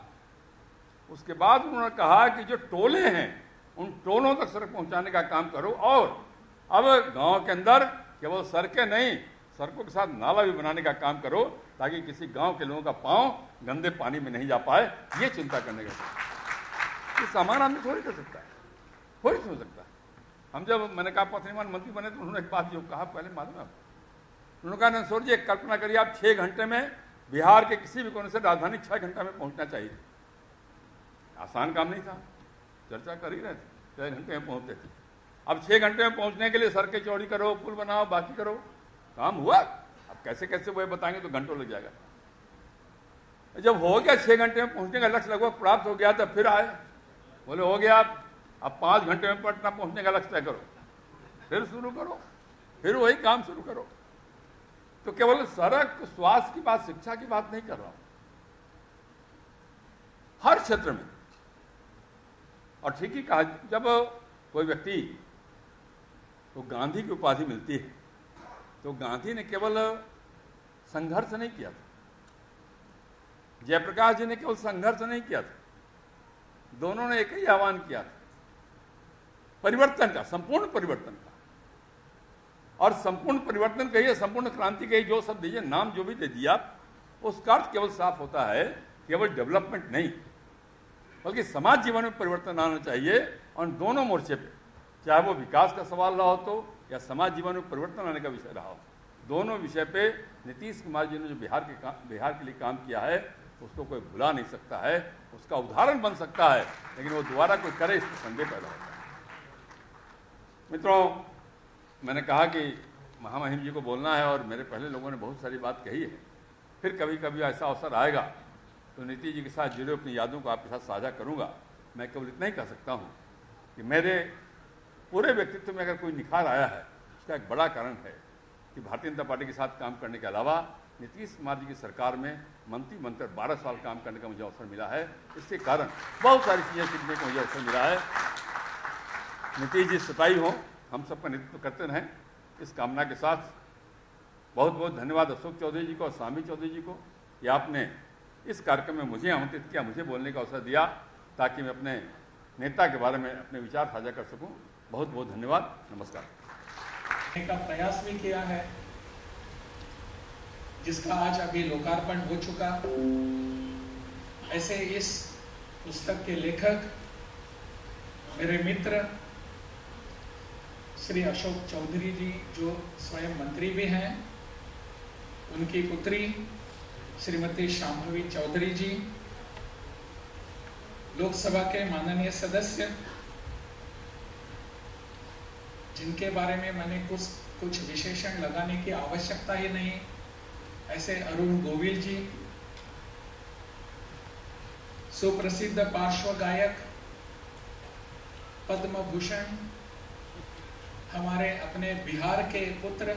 उन्होंने कहा कि जो टोले हैं उन टोलों तक सड़क पहुंचाने का काम करो, और अब गांव के अंदर केवल सड़कें नहीं, सड़कों के साथ नाला भी बनाने का काम करो, ताकि किसी गांव के लोगों का पांव गंदे पानी में नहीं जा पाए। ये चिंता करने का ये सामान आदमी थोड़ी कर सकता है, थोड़ी सोच सकता है। हम जब मैंने कहा पथ निर्माण मंत्री बने तो उन्होंने एक बात जो कहा पहले मालूम है, उन्होंने कहा नंदसौर जी एक कल्पना करिए, आप 6 घंटे में बिहार के किसी भी कोने से राजधानी 6 घंटा में पहुंचना चाहिए। आसान काम नहीं था, चर्चा कर ही रहे थे, 6 घंटे में पहुंचते थे। अब 6 घंटे में पहुंचने के लिए सड़कें चौड़ी करो, पुल बनाओ, बाकी करो, काम हुआ। अब कैसे कैसे वो बताएंगे तो घंटों लग जाएगा। जब हो गया 6 घंटे में पहुंचने का लक्ष्य लगभग प्राप्त हो गया, तब फिर आए, बोले हो गया अब 5 घंटे में पटना पहुंचने का लक्ष्य तय करो, फिर शुरू करो, फिर वही काम शुरू करो। तो केवल सड़क, स्वास्थ्य की बात, शिक्षा की बात नहीं कर रहा हूं, हर क्षेत्र में। और ठीक ही कहा, जब कोई व्यक्ति को गांधी की उपाधि मिलती है तो गांधी ने केवल संघर्ष नहीं किया था, जयप्रकाश जी ने केवल संघर्ष नहीं किया था, दोनों ने एक ही आह्वान किया था, परिवर्तन का, संपूर्ण परिवर्तन का। और संपूर्ण परिवर्तन कहिए, संपूर्ण क्रांति कहिए, जो सब दीजिए, नाम जो भी दे दिया, उसका अर्थ केवल साफ होता है केवल डेवलपमेंट नहीं, बल्कि समाज जीवन में परिवर्तन आना चाहिए। और दोनों मोर्चे पे, चाहे वो विकास का सवाल रहा हो तो, या समाज जीवन में परिवर्तन आने का विषय रहा हो, दोनों विषय पे नीतीश कुमार जी ने जो बिहार के लिए काम किया है उसको कोई भुला नहीं सकता है, उसका उदाहरण बन सकता है, लेकिन वो दोबारा कोई करे इसमें संदेह पैदा होता है। मित्रों, मैंने कहा कि महामहिम जी को बोलना है और मेरे पहले लोगों ने बहुत सारी बात कही है, फिर कभी कभी ऐसा अवसर आएगा तो नीतीश जी के साथ जुड़े अपनी यादों को आपके साथ साझा करूंगा। मैं केवल इतना ही कह सकता हूं कि मेरे पूरे व्यक्तित्व में अगर कोई निखार आया है, उसका एक बड़ा कारण है कि भारतीय जनता पार्टी के साथ काम करने के अलावा नीतीश कुमार जी की सरकार में मंत्री बनकर 12 साल काम करने का मुझे अवसर मिला है। इसके कारण बहुत सारी चीज़ें सीखने को मुझे अवसर मिला है। नीतीश जी सताई हो, हम सबका नेतृत्व करते रहें, इस कामना के साथ बहुत बहुत धन्यवाद अशोक चौधरी जी को और स्वामी चौधरी जी को कि आपने इस कार्यक्रम में मुझे आमंत्रित किया, मुझे बोलने का अवसर दिया, ताकि मैं अपने नेता के बारे में अपने विचार साझा कर सकूं। बहुत बहुत धन्यवाद, नमस्कार। का प्रयास भी किया है, जिसका आज अभी लोकार्पण हो चुका। ऐसे इस पुस्तक के लेखक मेरे मित्र श्री अशोक चौधरी जी, जो स्वयं मंत्री भी हैं, उनकी पुत्री श्रीमती शांभवी चौधरी जी, लोकसभा के माननीय सदस्य, जिनके बारे में मैंने कुछ विशेषण लगाने की आवश्यकता ही नहीं, ऐसे अरुण गोविल जी, सुप्रसिद्ध पार्श्व गायक, पद्म भूषण, हमारे अपने बिहार के पुत्र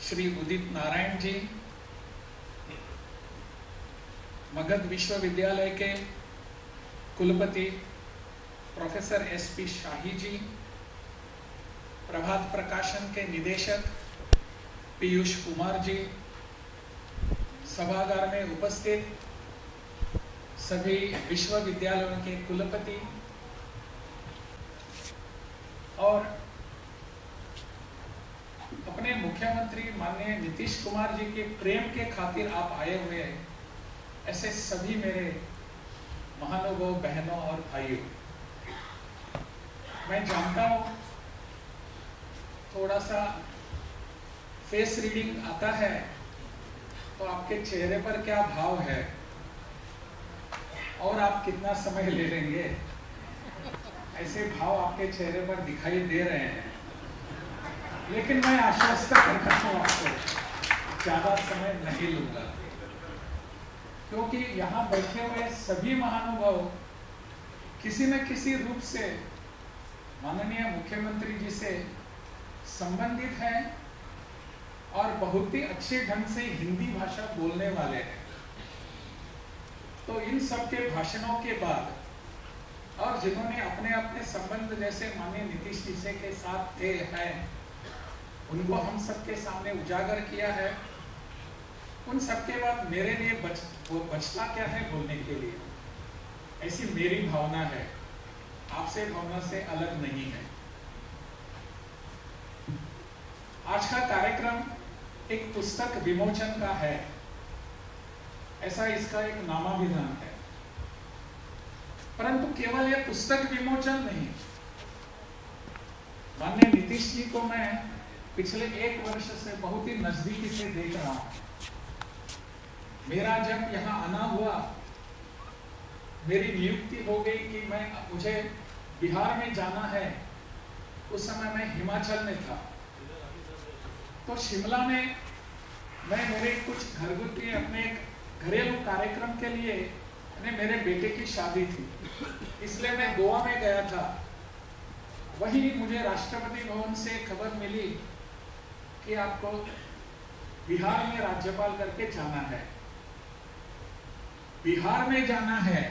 श्री उदित नारायण जी, मगध विश्वविद्यालय के कुलपति प्रोफेसर SP शाही जी, प्रभात प्रकाशन के निदेशक पीयूष कुमार जी, सभागार में उपस्थित सभी विश्वविद्यालयों के कुलपति और अपने मुख्यमंत्री माननीय नीतीश कुमार जी के प्रेम के खातिर आप आए हुए हैं, ऐसे सभी मेरे महानुभाव बहनों और भाइयों, मैं जानता हूं थोड़ा सा फेस रीडिंग आता है तो आपके चेहरे पर क्या भाव है और आप कितना समय ले लेंगे, ऐसे भाव आपके चेहरे पर दिखाई दे रहे हैं। लेकिन मैं आश्वस्त करता हूं आपको, ज्यादा समय नहीं लूंगा, क्योंकि यहाँ बैठे हुए सभी महानुभाव किसी न किसी रूप से माननीय मुख्यमंत्री जी से संबंधित हैं और बहुत ही अच्छे ढंग से हिंदी भाषा बोलने वाले हैं। तो इन सब के भाषणों के बाद और जिन्होंने अपने अपने संबंध जैसे माननीय नीतीश जी से के साथ थे हैं, उनको हम सबके सामने उजागर किया है। उन सबके बाद मेरे लिए बचता क्या है बोलने के लिए, ऐसी मेरी भावना है, आपसे भावना से अलग नहीं है। आज का कार्यक्रम एक पुस्तक विमोचन का है, ऐसा इसका एक नामाभिधान है, परंतु केवल यह पुस्तक विमोचन नहीं। माननीय नीतीश जी को मैं पिछले 1 वर्ष से बहुत ही नजदीकी से देख रहा हूं। मेरा जब यहाँ आना हुआ, मेरी नियुक्ति हो गई कि मुझे बिहार में जाना है, उस समय मैं हिमाचल में था। तो शिमला में मैं मेरे कुछ घरगुती अपने घरेलू कार्यक्रम के लिए मेरे बेटे की शादी थी, इसलिए मैं गोवा में गया था। वहीं मुझे राष्ट्रपति भवन से खबर मिली कि आपको बिहार में राज्यपाल करके जाना है। बिहार में जाना है,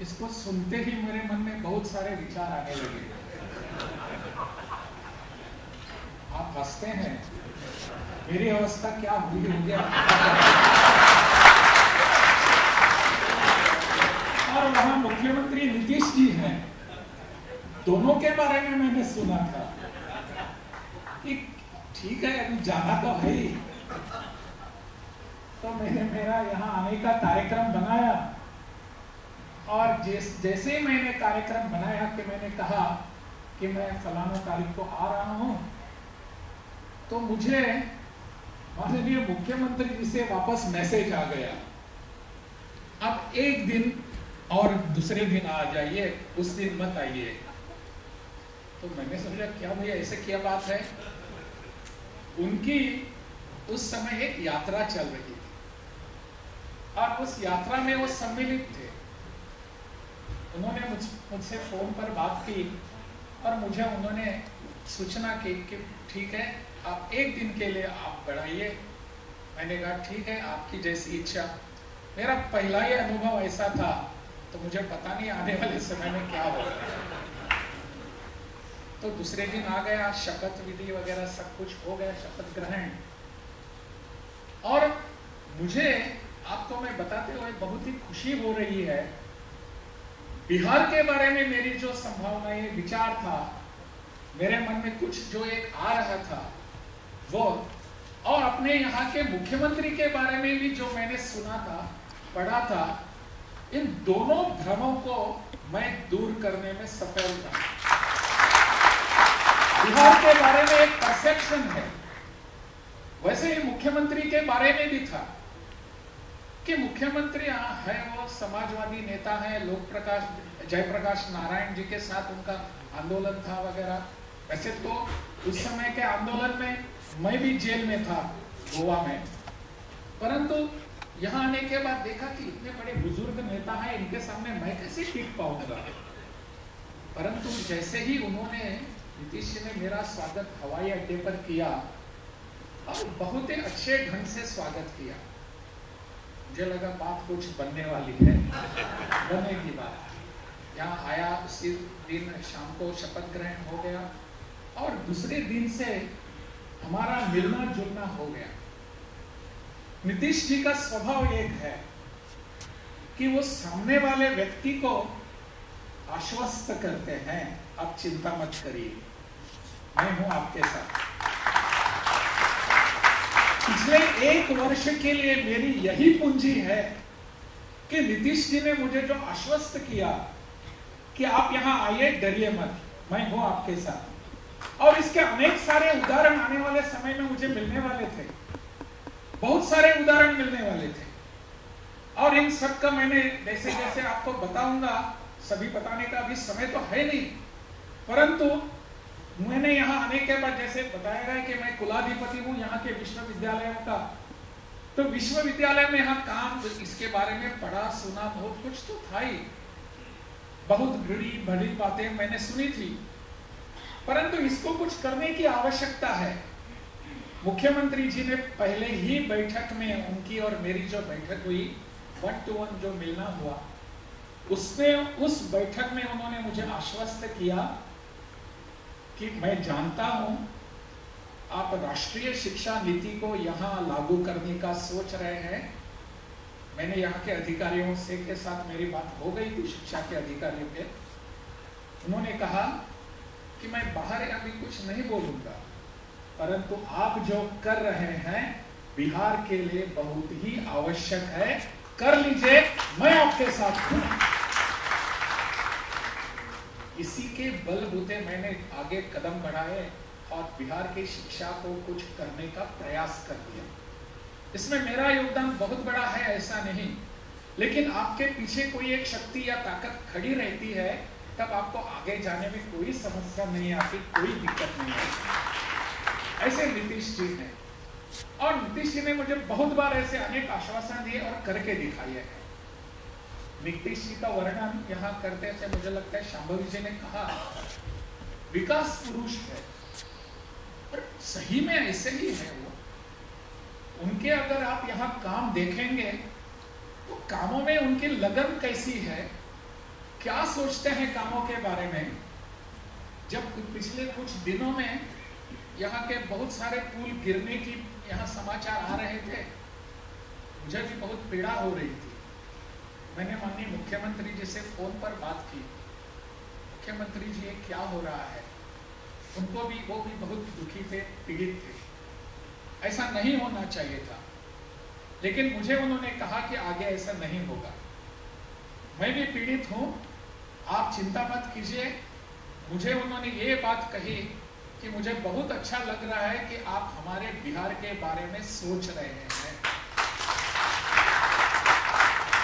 इसको सुनते ही मेरे मन में बहुत सारे विचार आने लगे। आप हंसते हैं, मेरी अवस्था क्या हुई होगी और वहां मुख्यमंत्री नीतीश जी हैं, दोनों के बारे में मैंने सुना था कि ठीक है अभी जाना तो है ही। तो मैंने मेरा यहाँ आने का कार्यक्रम बनाया और जैसे ही मैंने कार्यक्रम बनाया कि मैंने कहा कि मैं फलाना तारीख को आ रहा हूं, तो मुझे माननीय मुख्यमंत्री जी से वापस मैसेज आ गया, अब एक दिन और दूसरे दिन आ जाइए, उस दिन मत आइए। तो मैंने सोचा क्या भैया ऐसे क्या बात है। उनकी उस समय एक यात्रा चल रही थी और उस यात्रा में वो सम्मिलित थे। उन्होंने मुझसे फोन पर बात की और मुझे उन्होंने सूचना की कि ठीक है आप एक दिन के लिए आप बढ़ाइए। मैंने कहा ठीक है आपकी जैसी इच्छा। मेरा पहला ही अनुभव ऐसा था, तो मुझे पता नहीं आने वाले समय में क्या होगा। तो दूसरे दिन आ गया, शपथ विधि वगैरह सब कुछ हो गया, शपथ ग्रहण। और मुझे आपको मैं बताते हुए बहुत ही खुशी हो रही है, बिहार के बारे में मेरी जो संभावनाएं विचार था, मेरे मन में कुछ जो एक आ रहा था वो, और अपने यहाँ के मुख्यमंत्री के बारे में भी जो मैंने सुना था, पढ़ा था, इन दोनों भ्रमों को मैं दूर करने में सफल था। बिहार के बारे में एक परसेप्शन है, वैसे ही मुख्यमंत्री के बारे में भी था कि मुख्यमंत्री है वो समाजवादी नेता है, जयप्रकाश नारायण जी के साथ उनका आंदोलन था वगैरह। वैसे तो उस समय के आंदोलन में मैं भी जेल में था गोवा में, परंतु यहाँ आने के बाद देखा कि इतने बड़े बुजुर्ग नेता हैं, इनके सामने मैं कैसे टिक पाऊंगा। परंतु जैसे ही उन्होंने, नीतीश जी ने मेरा स्वागत हवाई अड्डे पर किया, और बहुत ही अच्छे ढंग से स्वागत किया। मुझे लगा बात कुछ बनने वाली है, बनेगी बात। यहाँ आया, उसी दिन शाम को शपथ ग्रहण हो गया और दूसरे दिन से हमारा मिलना जुलना हो गया। नीतीश जी का स्वभाव एक है कि वो सामने वाले व्यक्ति को आश्वस्त करते हैं, आप चिंता मत करिए, मैं हूं आपके साथ। पिछले 1 वर्ष के लिए मेरी यही पूंजी है कि नीतीश जी ने मुझे जो आश्वस्त किया कि आप यहां आइए, डरिए मत, मैं हूं आपके साथ। और इसके अनेक सारे उदाहरण आने वाले समय में मुझे मिलने वाले थे, बहुत सारे उदाहरण मिलने वाले थे। और इन सब का मैंने जैसे जैसे आपको बताऊंगा, सभी बताने का अभी समय तो है नहीं, परंतु मैंने यहाँ आने के बाद जैसे बताया गया कि मैं कुलाधिपति हूँ यहाँ के विश्वविद्यालयों का, तो विश्वविद्यालय में यहाँ काम, इसके बारे में पढ़ा सुना, बहुत कुछ तो था ही, बहुत बड़ी बातें मैंने सुनी थी, परंतु इसको कुछ करने की आवश्यकता है। मुख्यमंत्री जी ने पहले ही बैठक में, उनकी और मेरी जो बैठक हुई, 1-to-1 जो मिलना हुआ, उसमें उस बैठक में उन्होंने मुझे आश्वस्त किया कि मैं जानता हूं आप राष्ट्रीय शिक्षा नीति को यहाँ लागू करने का सोच रहे हैं। मैंने यहाँ के अधिकारियों से के साथ मेरी बात हो गई थी, शिक्षा के अधिकारियों के। उन्होंने कहा कि मैं बाहर अभी कुछ नहीं बोलूंगा, परंतु आप जो कर रहे हैं बिहार के लिए बहुत ही आवश्यक है, कर लीजिए, मैं आपके साथ हूं। इसी के बलबूते मैंने आगे कदम बढ़ाए और बिहार की शिक्षा को कुछ करने का प्रयास कर दिया। इसमें मेरा योगदान बहुत बड़ा है ऐसा नहीं, लेकिन आपके पीछे कोई एक शक्ति या ताकत खड़ी रहती है, तब आपको आगे जाने में कोई समस्या नहीं आती, कोई दिक्कत नहीं आती। ऐसे नीतीश जी हैं, और नीतीश जी ने मुझे बहुत बार ऐसे अनेक आश्वासन दिए और करके दिखाए हैं। नीतीश जी का वर्णन यहाँ करते थे, मुझे लगता है शांभवी जी ने कहा विकास पुरुष है, और सही में ऐसे ही है वो। उनके अगर आप यहाँ काम देखेंगे तो कामों में उनकी लगन कैसी है, क्या सोचते हैं कामों के बारे में। जब पिछले कुछ दिनों में यहाँ के बहुत सारे पुल गिरने की यहाँ समाचार आ रहे थे, मुझे भी बहुत पीड़ा हो रही थी। मैंने माननीय मुख्यमंत्री जी से फोन पर बात की, मुख्यमंत्री जी ये क्या हो रहा है। उनको भी, वो भी बहुत दुखी थे, पीड़ित थे, ऐसा नहीं होना चाहिए था, लेकिन मुझे उन्होंने कहा कि आगे ऐसा नहीं होगा। मैं भी पीड़ित हूँ, आप चिंता मत कीजिए। मुझे उन्होंने ये बात कही कि मुझे बहुत अच्छा लग रहा है कि आप हमारे बिहार के बारे में सोच रहे हैं।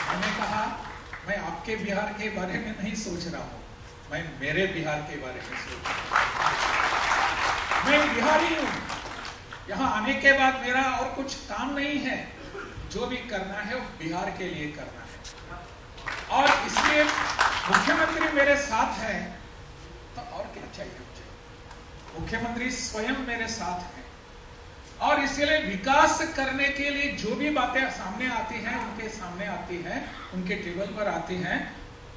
मैंने कहा मैं आपके बिहार के बारे में नहीं सोच रहा हूँ, मैं मेरे बिहार के बारे में सोच रहा हूँ। मैं बिहारी हूँ, यहाँ आने के बाद मेरा और कुछ काम नहीं है, जो भी करना है वो बिहार के लिए करना है, और इसलिए मुख्यमंत्री मेरे साथ है तो और क्या चाहिए मुझे। मुख्यमंत्री स्वयं मेरे साथ है, और इसलिए विकास करने के लिए जो भी बातें सामने आती हैं, उनके सामने आती हैं, उनके टेबल पर आती हैं,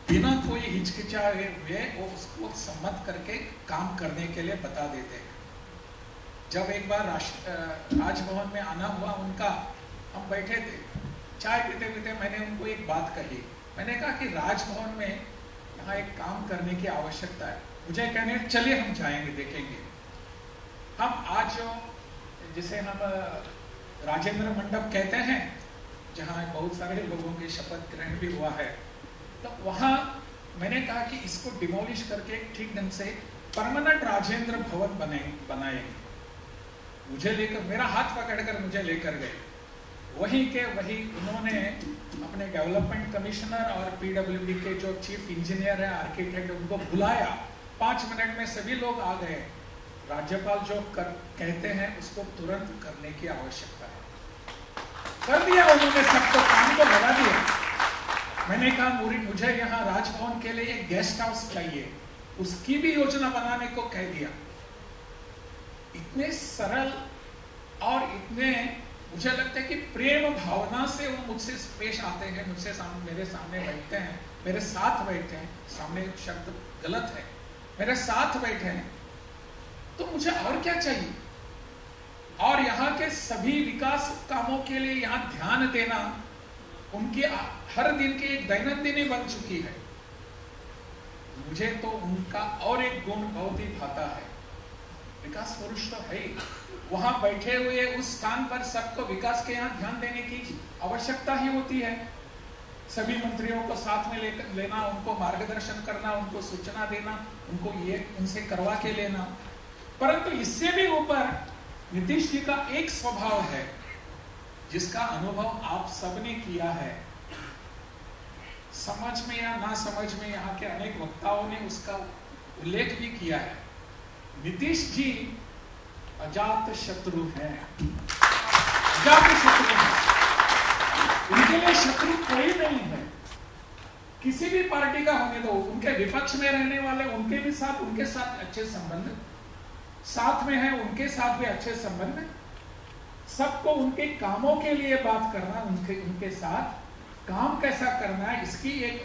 बिना कोई हिचकिचाए हुए वो उसको सम्मत करके काम करने के लिए बता देते हैं। जब एक बार राजभवन में आना हुआ उनका, हम बैठे थे चाय पीते पीते, मैंने उनको एक बात कही। मैंने कहा कि राजभवन में यहाँ एक काम करने की आवश्यकता है। मुझे कहने चलिए हम जाएंगे, देखेंगे। हम आज जिसे हम राजेंद्र मंडप कहते हैं, जहाँ बहुत सारे लोगों की शपथ ग्रहण भी हुआ है, तो वहाँ मैंने कहा कि इसको डिमोलिश करके ठीक ढंग से परमानेंट राजेंद्र भवन बनाएंगे। मुझे लेकर, मेरा हाथ पकड़कर मुझे लेकर गए, वहीं के वही उन्होंने अपने डेवलपमेंट कमिश्नर और पीडब्ल्यूडी के जो चीफ इंजीनियर है, आर्किटेक्ट, उनको बुलाया। 5 मिनट में सभी लोग आ गए। राज्यपाल जो कहते हैं उसको तुरंत करने की आवश्यकता है, कर दिया उन्होंने, सबको काम को लगा दिया। मैंने कहा मुझे यहाँ राजभवन के लिए एक गेस्ट हाउस चाहिए, उसकी भी योजना बनाने को कह दिया। इतने सरल और इतने मुझे लगता है कि प्रेम भावना से वो मुझसे पेश आते हैं, मुझसे मेरे सामने बैठते हैं, मेरे साथ बैठते हैं, सामने शब्द गलत है, मेरे साथ बैठे हैं, तो मुझे और क्या चाहिए। और यहाँ के सभी विकास कामों के लिए यहाँ ध्यान देना उनकी हर दिन की एक दैनंदिनी बन चुकी है। मुझे तो उनका और एक गुण बहुत ही भाता है, विकास पुरुष तो है ही। वहां बैठे हुए उस स्थान पर सबको विकास के यहाँ ध्यान देने की आवश्यकता ही होती है। सभी मंत्रियों को साथ में लेना, उनको मार्गदर्शन करना, उनको सूचना देना, उनको ये उनसे करवा के लेना। परंतु इससे भी ऊपर नीतीश जी का एक स्वभाव है जिसका अनुभव आप सबने किया है। समझ में या ना समझ में यहाँ के अनेक वक्ताओं ने उसका उल्लेख भी किया है। नीतीश जी अजात शत्रु हैं, अजात शत्रु हैं। उनके लिए शत्रु कोई नहीं है, किसी भी पार्टी का होने दो। उनके विपक्ष में रहने वाले उनके साथ अच्छे संबंध, साथ में है उनके साथ भी अच्छे संबंध, सबको उनके कामों के लिए बात करना, उनके साथ काम कैसा करना है इसकी एक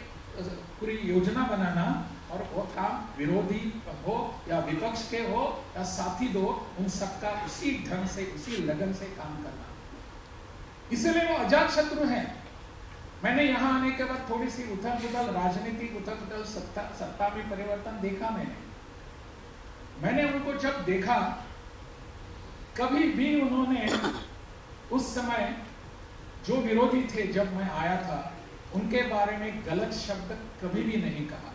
पूरी योजना बनाना, और वो काम विरोधी हो या विपक्ष के हो या साथी दो, उन सबका उसी ढंग से उसी लगन से काम करना। इसलिए वो अजात शत्रु हैं। मैंने यहाँ आने के बाद थोड़ी सी उथल-पुथल, राजनीतिक उथल-पुथल, सत्ता में परिवर्तन देखा। मैंने उनको जब देखा, कभी भी उन्होंने उस समय जो विरोधी थे जब मैं आया था उनके बारे में गलत शब्द कभी भी नहीं कहा।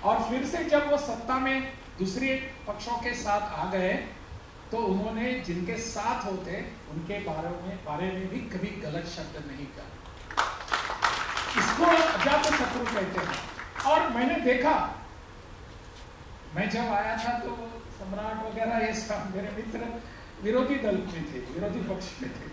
और फिर से जब वो सत्ता में दूसरे पक्षों के साथ आ गए तो उन्होंने जिनके साथ होते उनके बारे में भी कभी गलत शब्द नहीं कहा। इसको अजात शत्रु कहते हैं। और मैंने देखा, मैं जब आया था तो सम्राट वगैरह ये सब मेरे मित्र विरोधी दल में थे, विरोधी पक्ष में थे,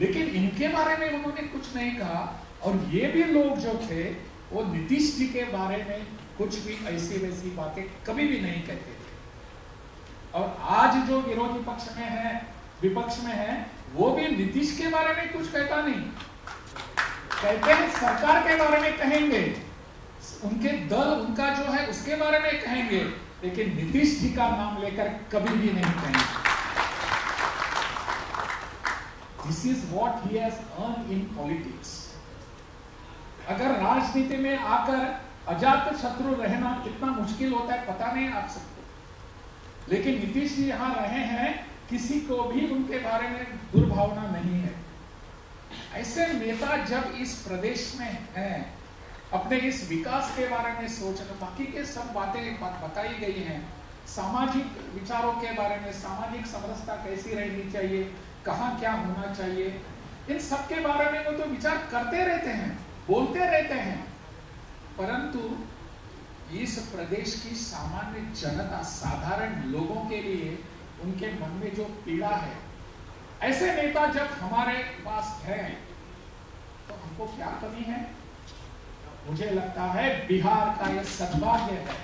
लेकिन इनके बारे में उन्होंने कुछ नहीं कहा। और ये भी लोग जो थे वो नीतीश जी के बारे में कुछ भी ऐसी वैसी बातें कभी भी नहीं कहते थे। और आज जो विरोधी पक्ष में है, विपक्ष में है, वो भी नीतीश के बारे में कुछ कहता नहीं। कहते हैं सरकार के बारे में कहेंगे, उनके दल उनका जो है उसके बारे में कहेंगे, लेकिन नीतीश जी का नाम लेकर कभी भी नहीं कहेंगे। This is what he has earned in politics. अगर राजनीति में आकर अजात शत्रु रहना कितना मुश्किल होता है पता नहीं आप सबको, लेकिन नीतीश जी यहाँ रहे हैं, किसी को भी उनके बारे में दुर्भावना नहीं है। ऐसे नेता जब इस प्रदेश में हैं, अपने इस विकास के बारे में सोचना, बाकी के सब बातें बताई गई हैं, सामाजिक विचारों के बारे में, सामाजिक समरसता कैसी रहनी चाहिए, कहाँ क्या होना चाहिए, इन सब के बारे में वो तो विचार करते रहते हैं, बोलते रहते हैं। परंतु इस प्रदेश की सामान्य जनता, साधारण लोगों के लिए उनके मन में जो पीड़ा है, ऐसे नेता जब हमारे पास हैं तो हमको क्या कमी है। मुझे लगता है बिहार का यह सद्भाग्य है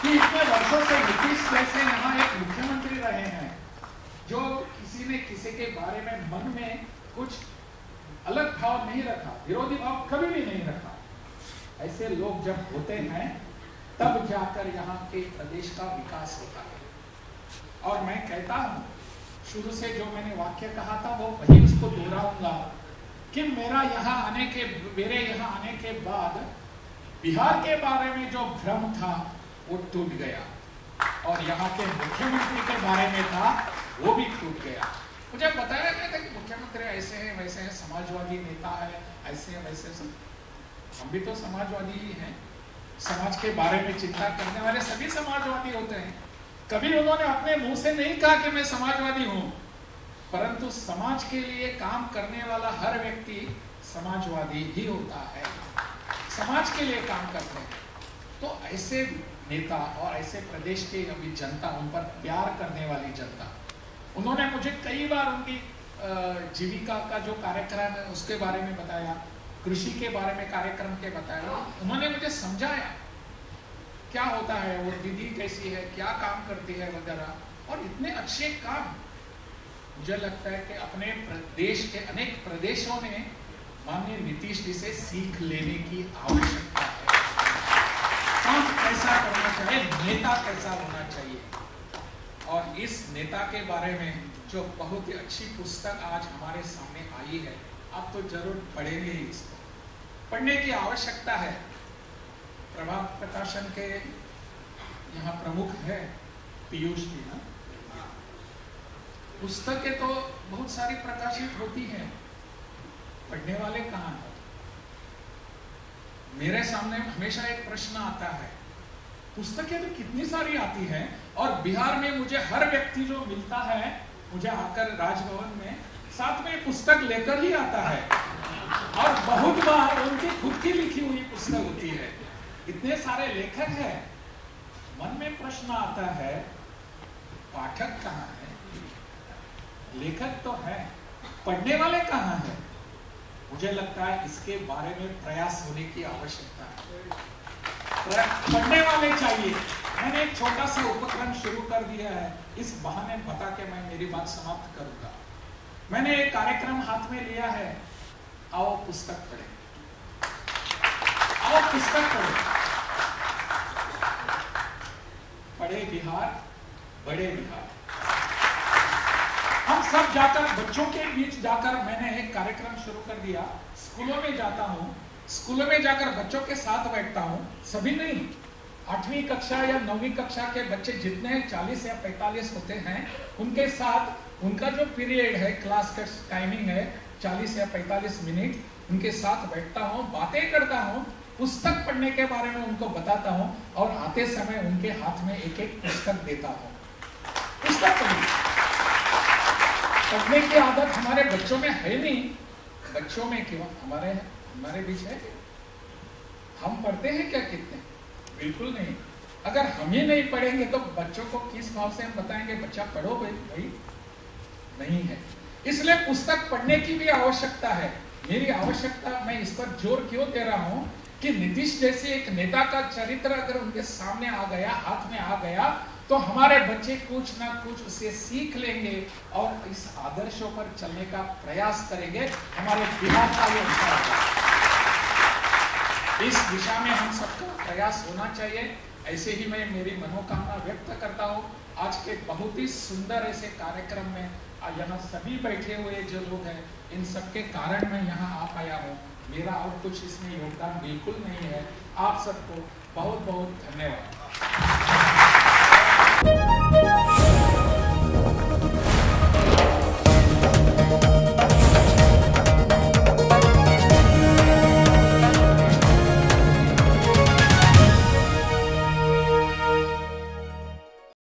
कि इतने वर्षों से नीतीश जैसे यहाँ एक मुख्यमंत्री रहे हैं जो किसी ने किसी के बारे में मन में कुछ अलग भाव नहीं रखा, विरोधी भाव कभी भी नहीं रखा। ऐसे लोग जब होते हैं तब जाकर यहाँ के प्रदेश का विकास होता है। और मैं कहता हूँ, शुरू से जो मैंने वाक्य कहा था वो वही उसको दोहराऊंगा कि मेरे यहाँ आने के बाद बिहार के बारे में जो भ्रम था वो टूट गया, और यहाँ के मुख्यमंत्री के बारे में था वो भी टूट गया। मुझे बताया गया था कि मुख्यमंत्री ऐसे हैं वैसे हैं, समाजवादी नेता है, ऐसे हैं वैसे हैं। हम भी तो समाजवादी ही हैं, समाज के बारे में चिंता करने वाले सभी समाजवादी होते हैं। कभी उन्होंने अपने मुंह से नहीं कहा कि मैं समाजवादी हूं, परंतु समाज के लिए काम करने वाला हर व्यक्ति समाजवादी ही होता है, समाज के लिए काम करते हैं। तो ऐसे नेता और ऐसे प्रदेश के अभी जनता, उन पर प्यार करने वाली जनता, उन्होंने मुझे कई बार उनकी जीविका का जो कार्यक्रम है उसके बारे में बताया, कृषि के बारे में कार्यक्रम के बताया, उन्होंने मुझे समझाया क्या होता है, वो दीदी कैसी है, क्या काम करती है वगैरह। और इतने अच्छे काम मुझे लगता है कि अपने प्रदेश के अनेक प्रदेशों में माननीय नीतीश जी से सीख लेने की आवश्यकता है। काम कैसा करना चाहिए, नेता कैसा होना चाहिए, और इस नेता के बारे में जो बहुत ही अच्छी पुस्तक आज हमारे सामने आई है, आप तो जरूर पढ़ेंगे ही इसको। पढ़ने की आवश्यकता है। प्रभात प्रकाशन के यहाँ प्रमुख है पीयूष जी ना। पुस्तकें तो बहुत सारी प्रकाशित होती हैं, पढ़ने वाले कहाँ हैं? मेरे सामने हमेशा एक प्रश्न आता है, पुस्तकें तो कितनी सारी आती हैं और बिहार में मुझे हर व्यक्ति जो मिलता है मुझे आकर राजभवन में साथ में पुस्तक लेकर ही आता है, और बहुत बार उनकी खुद की लिखी हुई पुस्तक होती है। इतने सारे लेखक हैं, मन में प्रश्न आता है पाठक कहाँ है? लेखक तो है, पढ़ने वाले कहाँ हैं? मुझे लगता है इसके बारे में प्रयास होने की आवश्यकता है। पढ़ने वाले चाहिए। मैंने एक छोटा सा उपक्रम शुरू कर दिया है, इस बहाने बता के मैं मेरी बात समाप्त करूंगा। मैंने एक कार्यक्रम हाथ में लिया है, आओ पुस्तक पढ़े, आओ पुस्तक पढ़े। पढ़े बिहार, बड़े बिहार। हम सब जाकर बच्चों के बीच जाकर, मैंने एक कार्यक्रम शुरू कर दिया। स्कूलों में जाता हूँ, स्कूलों में जाकर बच्चों के साथ बैठता हूँ, सभी नहीं, 8वीं कक्षा या 9वीं कक्षा के बच्चे जितने 40 या 45 होते हैं, उनके साथ उनका जो पीरियड है, क्लास का टाइमिंग है 40 या 45 मिनट, उनके साथ बैठता हूँ, बातें करता हूँ, पुस्तक पढ़ने के बारे में उनको बताता हूँ, और आते समय उनके हाथ में एक एक पुस्तक देता हूँ। पुस्तक पढ़ने की आदत हमारे बच्चों में है नहीं। बच्चों में क्यों? हमारे बीच है। हम पढ़ते हैं क्या कितने? बिल्कुल नहीं। अगर हम ही नहीं पढ़ेंगे तो बच्चों को किस भाव से हम बताएंगे बच्चा पढ़ो भाई? नहीं है। इसलिए पुस्तक पढ़ने की भी आवश्यकता है। मेरी आवश्यकता, मैं इस पर जोर क्यों दे रहा हूं कि नीतीश जैसे एक नेता का चरित्र अगर उनके सामने आ गया, हाथ में आ गया, तो हमारे बच्चे कुछ ना कुछ उसे सीख लेंगे और इस आदर्शों पर चलने का प्रयास करेंगे। हमारे बिहार का ये दिशा है, इस दिशा में हम सबका प्रयास होना चाहिए। ऐसे ही मैं मेरी मनोकामना व्यक्त करता हूँ। आज के बहुत ही सुंदर ऐसे कार्यक्रम में यहाँ सभी बैठे हुए जो लोग हैं, इन सबके कारण मैं यहाँ आ पाया हूँ। मेरा और कुछ इसमें योगदान बिल्कुल नहीं है। आप सबको बहुत बहुत धन्यवाद।